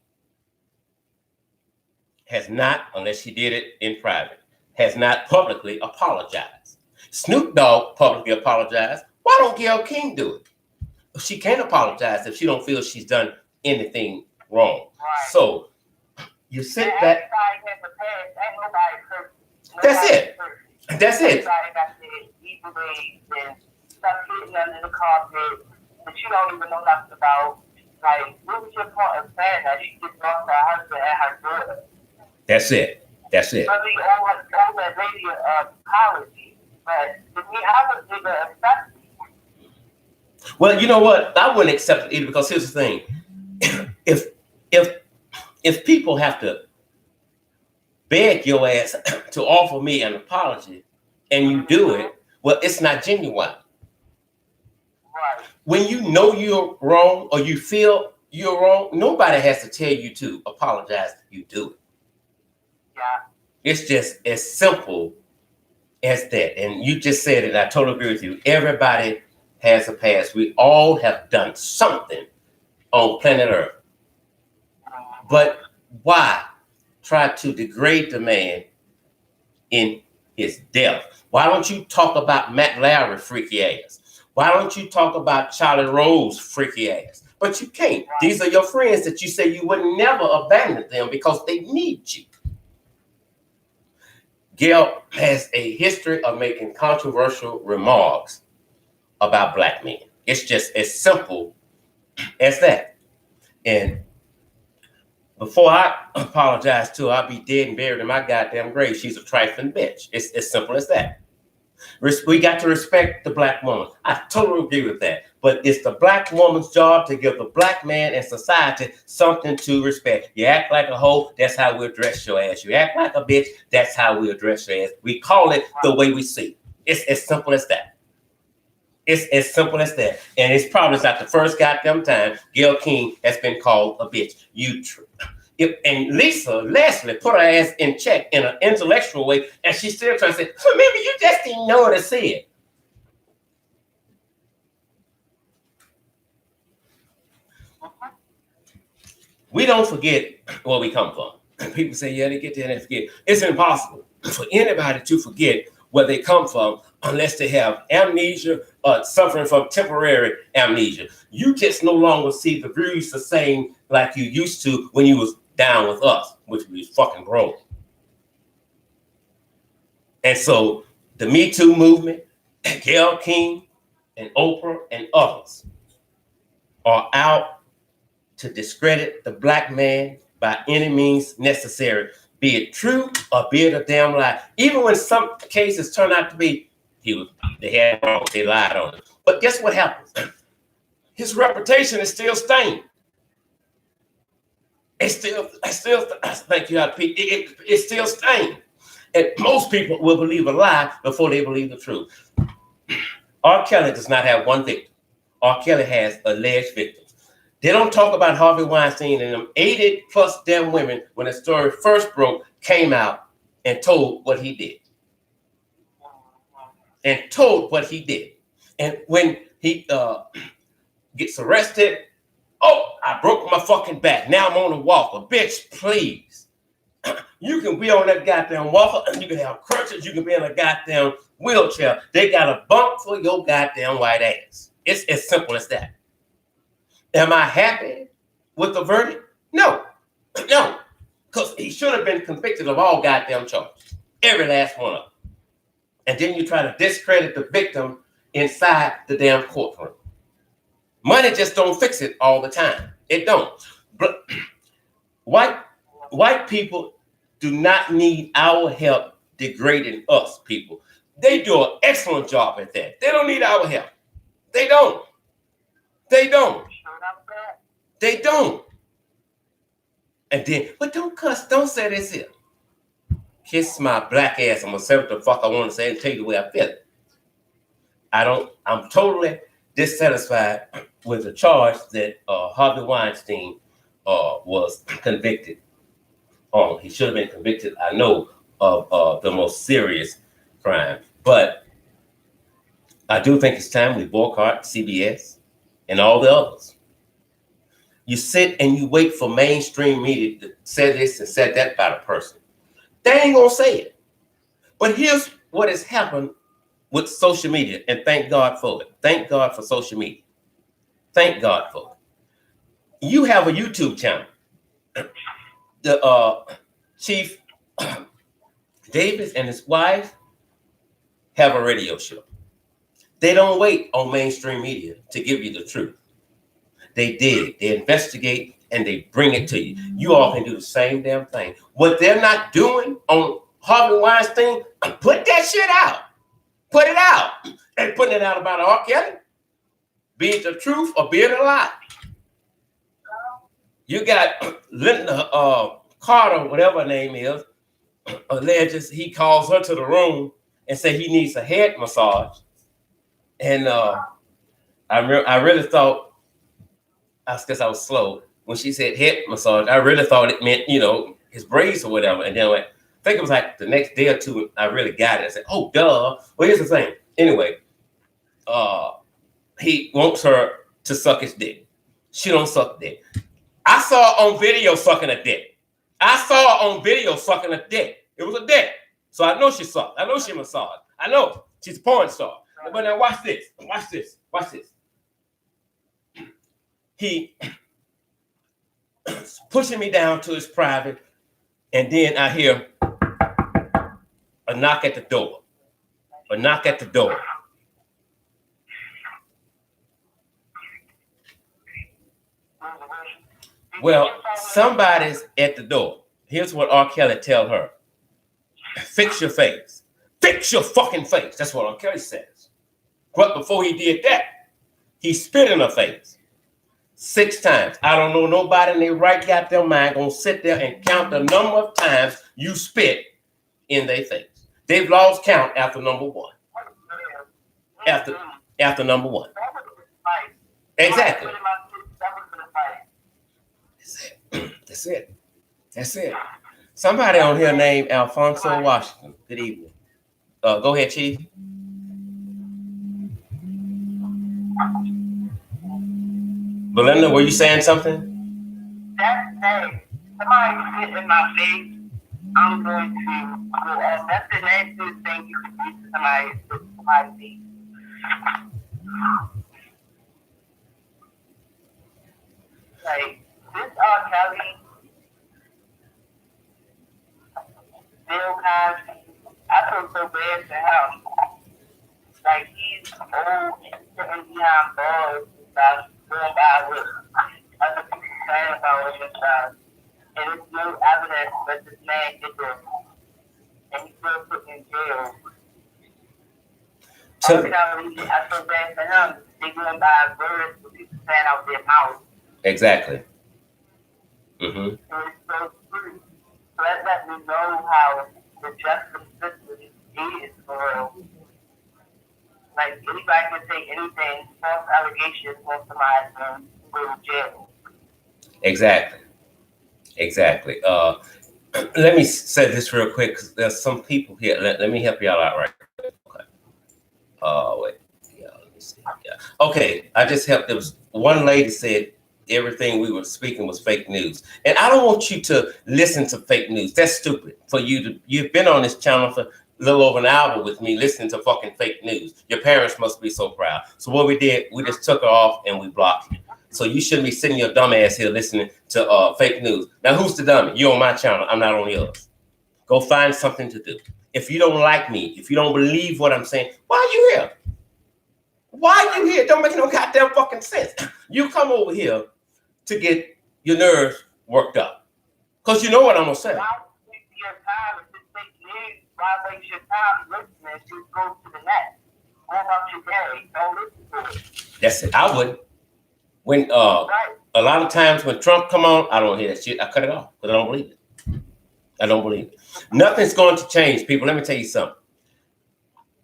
has not, unless she did it in private, has not publicly apologized. Snoop Dogg publicly apologized. Why don't Gayle King do it? She can't apologize if she don't feel she's done anything wrong. Right. So you sit back. That's it. That's it. But you don't even know nothing about. Like, what was your point of saying that she just lost her husband and her daughter? That's it. That's it. I mean, all that lady apology, but to me, I would give her accept. Well, you know what? I wouldn't accept it either because here's the thing: if people have to beg your ass to offer me an apology, and you do it, well, it's not genuine. Right. When you know you're wrong or you feel you're wrong, nobody has to tell you to apologize. You do it. Yeah. It's just as simple as that. And you just said it, and I totally agree with you. Everybody has a past. We all have done something on planet Earth. But why try to degrade the man in his death? Why don't you talk about Matt Larry freaky ass? Why don't you talk about Charlie Rose freaky ass? But you can't. These are your friends that you say you would never abandon them because they need you. Gayle has a history of making controversial remarks about black men. It's just as simple as that. And before I apologize to her, I'll be dead and buried in my goddamn grave. She's a trifling bitch. It's as simple as that. We got to respect the black woman. I totally agree with that. But it's the black woman's job to give the black man and society something to respect. You act like a hoe, that's how we address your ass. You act like a bitch, that's how we address your ass. We call it the way we see it. It's as simple as that. It's as simple as that. And it's probably not the first goddamn time Gayle King has been called a bitch. And Leslie put her ass in check in an intellectual way, and she's still trying to say, well, maybe you just didn't know what to say it. We don't forget where we come from. People say, yeah, they get there and they forget. It's impossible for anybody to forget where they come from unless they have amnesia or suffering from temporary amnesia. You just no longer see the views the same like you used to when you was down with us, which was fucking broke. And so the Me Too movement, Gayle King and Oprah and others are out to discredit the black man by any means necessary, be it true or be it a damn lie. Even when some cases turn out to be, they lied on it. But guess what happens? His reputation is still stained. It's still thank you, Pete. It's still stained. And most people will believe a lie before they believe the truth. R. Kelly does not have one victim. R. Kelly has alleged victims. They don't talk about Harvey Weinstein and them 80 plus damn women when the story first broke, came out and told what he did. And when he gets arrested, oh, I broke my fucking back. Now I'm on a walker. Bitch, please. You can be on that goddamn walker and you can have crutches. You can be in a goddamn wheelchair. They got a bump for your goddamn white ass. It's as simple as that. Am I happy with the verdict? No. Because he should have been convicted of all goddamn charges. Every last one of them. And then you try to discredit the victim inside the damn courtroom. Money just don't fix it all the time. It don't. But White people do not need our help degrading us, people. They do an excellent job at that. They don't need our help. They don't. They don't. They don't. And then, but don't cuss. Don't say this here. Kiss my black ass. I'm gonna say what the fuck I want to say and tell you the way I feel it. I'm totally dissatisfied with the charge that Harvey Weinstein was convicted on. He should have been convicted, I know, of the most serious crime. But I do think it's time we boycott CBS and all the others. You sit and you wait for mainstream media to say this and say that about a person. They ain't gonna say it. But here's what has happened with social media, and thank God for it. Thank God for social media. Thank God for it. You have a YouTube channel. The Chief Davis and his wife have a radio show. They don't wait on mainstream media to give you the truth. They dig, they investigate, and they bring it to you. You all can do the same damn thing. What they're not doing on Harvey Weinstein, put that shit out. Put it out. And putting it out about R. Kelly, be it the truth or be it a lie. You got Linda Carter, whatever her name is, alleges he calls her to the room and say he needs a head massage. And I really thought, I guess I was slow when she said head massage. I really thought it meant, his braids or whatever. And then I think it was like the next day or two, I really got it. I said, oh, duh. Well, here's the thing. Anyway, he wants her to suck his dick. She don't suck dick. I saw her on video sucking a dick. It was a dick. So I know she sucked. I know she massaged. I know she's a porn star. But now watch this. He pushing me down to his private, and then I hear a knock at the door. Well, somebody's at the door. Here's what R. Kelly tell her. Fix your face. Fix your fucking face. That's what R. Kelly says. But before he did that, he spit in her face 6 times. I don't know nobody in their right goddamn mind gonna sit there and count the number of times you spit in their face. They've lost count after number 1. After number 1. Exactly. That's it. Somebody on here named Alfonso Washington. Good evening. Go ahead, Chief. Belinda, were you saying something? That's hey, somebody spit in my face. I'm going to go off. That's the nastiest thing you can do to somebody's face. Like, this R. Kelly, Bill Cosby, I feel so bad for him. Like, he's old and sitting behind bars and stuff, going by with other people saying about him and stuff. And there's no evidence that this man did this. And he's still put in jail. R. Kelly, I feel bad for him. They going by words with people saying out their mouth. Exactly. Mm-hmm. It's so true. So that lets me know how the justice system is for real. Like, anybody can say anything, false allegations on somebody and go to jail. Exactly. Let me say this real quick, because there's some people here. Let me help y'all out right quick. Okay. Wait. Yeah, let me see. Yeah. Okay, I just helped. There was one lady said everything we were speaking was fake news. And I don't want you to listen to fake news. That's stupid for you to, you've been on this channel for a little over an hour with me listening to fucking fake news. Your parents must be so proud. So what we did, we just took her off and we blocked you. So you shouldn't be sitting your dumb ass here listening to fake news. Now, who's the dummy? You're on my channel. I'm not on yours. Go find something to do. If you don't like me, if you don't believe what I'm saying, why are you here? Why are you here? It don't make no goddamn fucking sense. You come over here to get your nerves worked up. Because you know what I'm going to say. Why waste your time if it's fake news? Why waste your time listening? Just go to the next. What about your day? Don't listen to it. That's it. I would. When Right. a lot of times when Trump come on, I don't hear that shit. I cut it off because I don't believe it. I don't believe it. Nothing's going to change, people. Let me tell you something.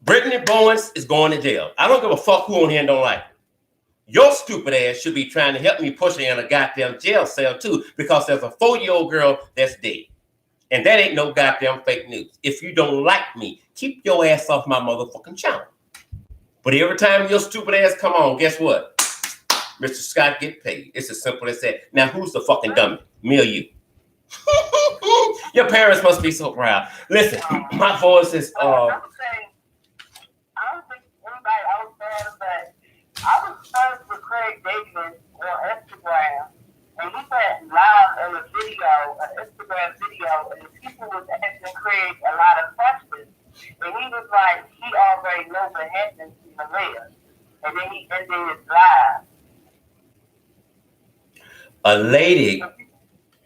Brittany Bowens is going to jail. I don't give a fuck who on here don't like it. Your stupid ass should be trying to help me push her in a goddamn jail cell too, because there's a 4-year-old girl that's dead. And that ain't no goddamn fake news. If you don't like me, keep your ass off my motherfucking channel. But every time your stupid ass come on, guess what? Mr. Scott get paid. It's as simple as that. Now, who's the fucking dummy? Me or you? Your parents must be so proud. Listen, my voice is... I don't think anybody else said that. I was friends with Craig Davis on Instagram, and he went live in a video, an Instagram video, and the people was asking Craig a lot of questions. And he was like, he already knows what happened to Malia. And then he ended his live. A lady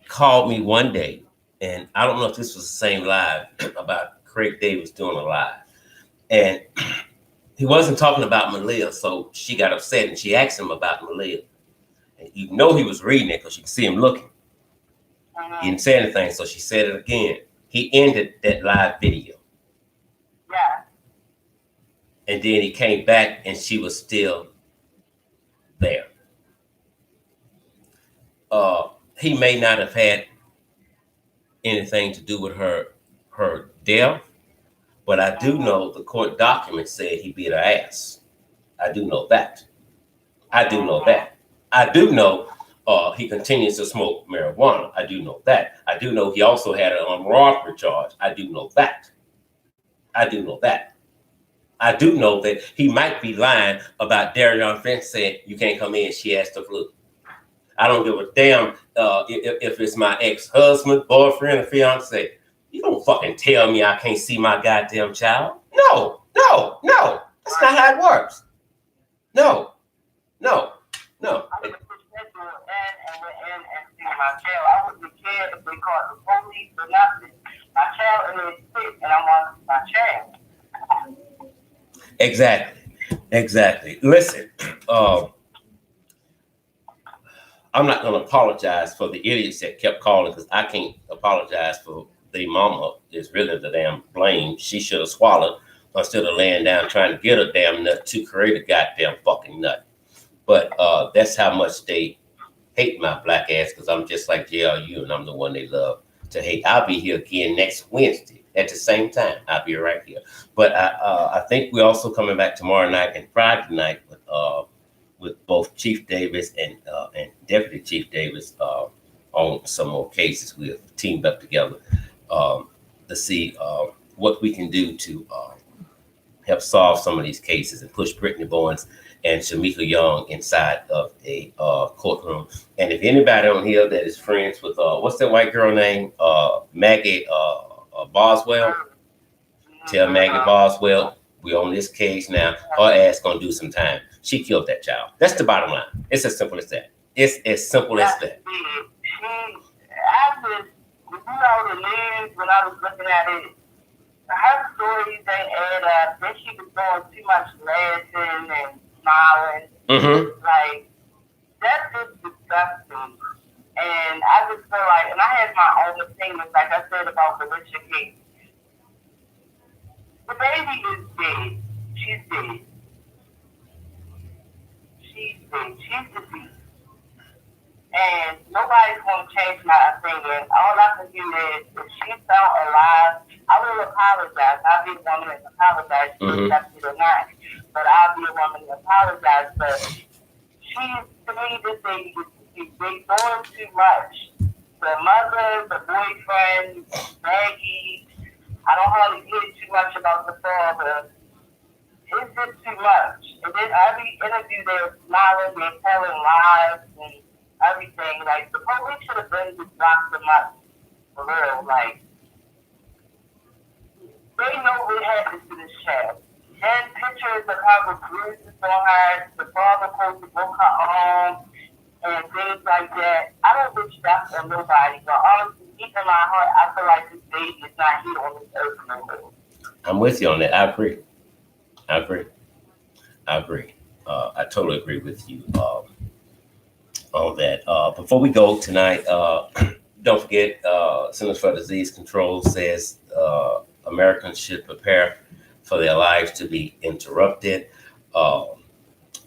called me one day, and I don't know if this was the same live about Craig Davis doing a live. And he wasn't talking about Malia, so she got upset and she asked him about Malia. And you know he was reading it because you can see him looking. He didn't say anything, so she said it again. He ended that live video. Yeah. And then he came back and she was still there. He may not have had anything to do with her death, but I do know the court document said he beat her ass. I do know that. I do know that. I do know he continues to smoke marijuana. I do know that. I do know he also had an armed robbery charge. I do know that. I do know that. I do know that he might be lying about Darion Finch saying you can't come in. She has the flu. I don't give a damn if it's my ex-husband, boyfriend, or fiance. You don't fucking tell me I can't see my goddamn child. No. That's not how it works. No. I would have pushed that door and went in and seen my child. I wouldn't care if they called the police or nothing. My child is sick and I want my child. Exactly. Listen, I'm not going to apologize for the idiots that kept calling because I can't apologize for the mama. Is really the damn blame. She should have swallowed instead of laying down trying to get a damn nut to create a goddamn fucking nut. But that's how much they hate my black ass because I'm just like JRU and I'm the one they love to hate. I'll be here again next Wednesday at the same time. I'll be right here. But I think we're also coming back tomorrow night and Friday night with both Chief Davis and Deputy Chief Davis on some more cases. We've teamed up together to see what we can do to help solve some of these cases and push Brittany Bowens and Shamika Young inside of a courtroom. And if anybody on here that is friends with what's that white girl name? Maggie Boswell. Tell Maggie Boswell we on this case now. Her ass gonna do some time. She killed that child. That's the bottom line. It's as simple as that. It's as simple as that. The news when I was looking at it, her stories ain't add up. Then she was doing too much laughing and smiling. Like, that's just disgusting. And I just feel like, and I have my own opinions, like I said about the Richard case. The baby is dead. She's dead. She's deceased. And nobody's going to change my opinion. All I can do is, if she's found alive, I will apologize. I'll be a woman that apologizes, accept it or not. But I'll be a woman that apologizes. But to me, this baby is doing too much. The mother, the boyfriend, Maggie, I don't hardly hear too much about the father. It's just too much. And then every interview, they're smiling, they're telling lies, and everything. Like, the police should have been just locked them up. For real. Like, they know what happened to this child. Then pictures of how the bruises on her, the father supposed to broke her arm, and things like that. I don't wish that on nobody, but honestly, he deep in my heart, I feel like this baby is not here on this earth no more. I'm with you on that. I agree. I totally agree with you on that. Before we go tonight, don't forget, Centers for Disease Control says Americans should prepare for their lives to be interrupted.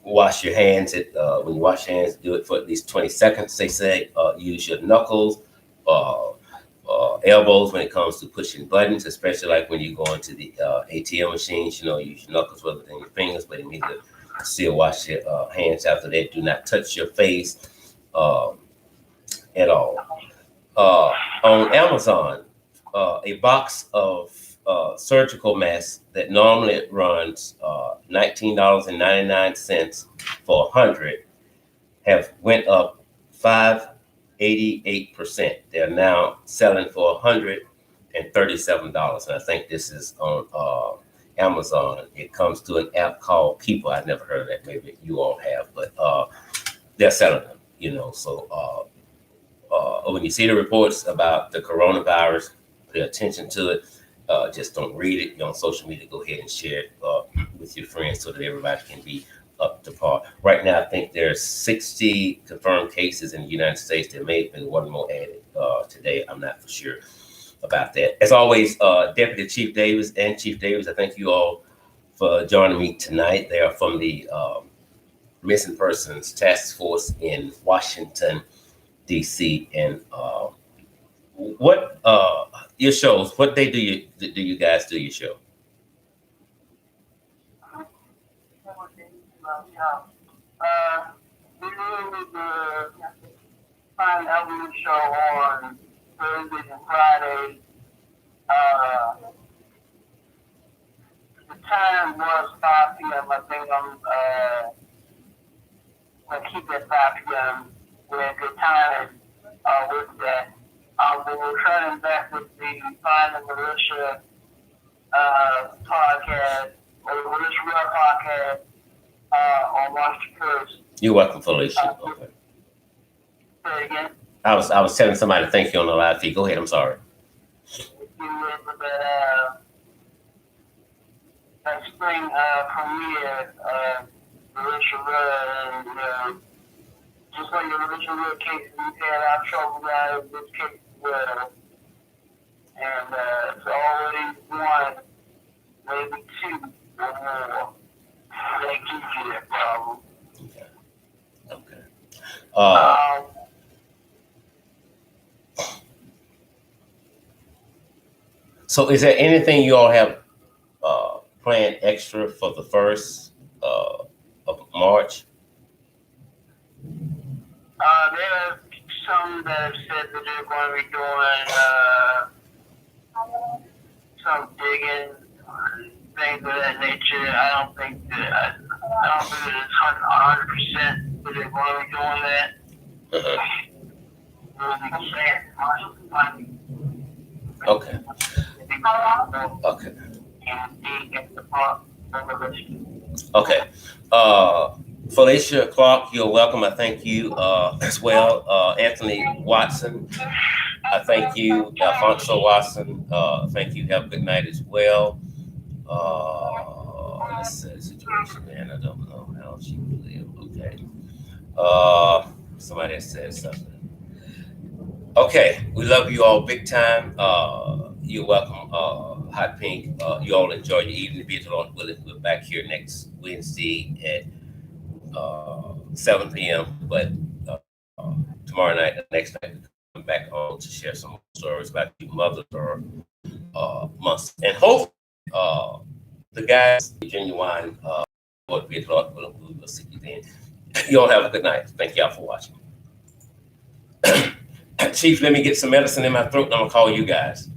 Wash your hands. When you wash your hands, do it for at least 20 seconds. They say use your knuckles, elbows when it comes to pushing buttons, especially like when you go into the ATM machines. Use your knuckles rather than your fingers, but you need to still wash your hands after that. Do not touch your face at all. On Amazon, a box of surgical masks that normally runs $19.99 for 100 have went up 588%. They're now selling for $137, and I think this is on Amazon. It comes to an app called Keeper. I've never heard of that. Maybe you all have, but they're selling them. So when you see the reports about the coronavirus, pay attention to it. Just don't read it. On social media, go ahead and share it with your friends so that everybody can be up to par. Right now, I think there's 60 confirmed cases in the United States. There may have been one more added today. I'm not for sure about that. As always, Deputy Chief Davis and Chief Davis, I thank you all for joining me tonight. They are from the Missing Persons Task Force in Washington, D.C. And what your shows? What day do you guys do your show? We usually find EVELYN show on Thursdays and Fridays. The time was 5 p.m. I think I'm gonna keep it at 5 p.m. We're at good time with that. We're returning back with the Find the Militia podcast, or the Militia Real podcast on March 1st. You're welcome, Felicia. Okay. Say it again. I was telling somebody to thank you on the live feed. Go ahead. I'm sorry. That spring premiere, Militia Real, and just like the Militia Real case, we've had our trouble guys, this case as well. And it's always one, maybe two or more. That gives you that problem. Okay. So is there anything you all have planned extra for the 1st of March? There are some that have said that they're going to be doing some digging, things of that nature. I don't think that it's 100% that they're going to be doing that. Okay. Okay. Felicia Clark, you're welcome. I thank you as well. Anthony Watson, I thank you. Alfonso Watson, thank you. Have a good night as well. Let's say the situation, man. I don't know how she would live. Okay. Somebody said something. Okay, we love you all big time. You're welcome, Hot Pink. You all enjoy your evening. Be it the Lord willing, we're back here next Wednesday at 7 p.m. But tomorrow night, the next night, we come back on to share some stories about you mothers or months. And hopefully, the guys, Genuine, Lord, be it the Lord willing, we will see you then. You all have a good night. Thank y'all for watching. Chief, let me get some medicine in my throat and I'm gonna call you guys.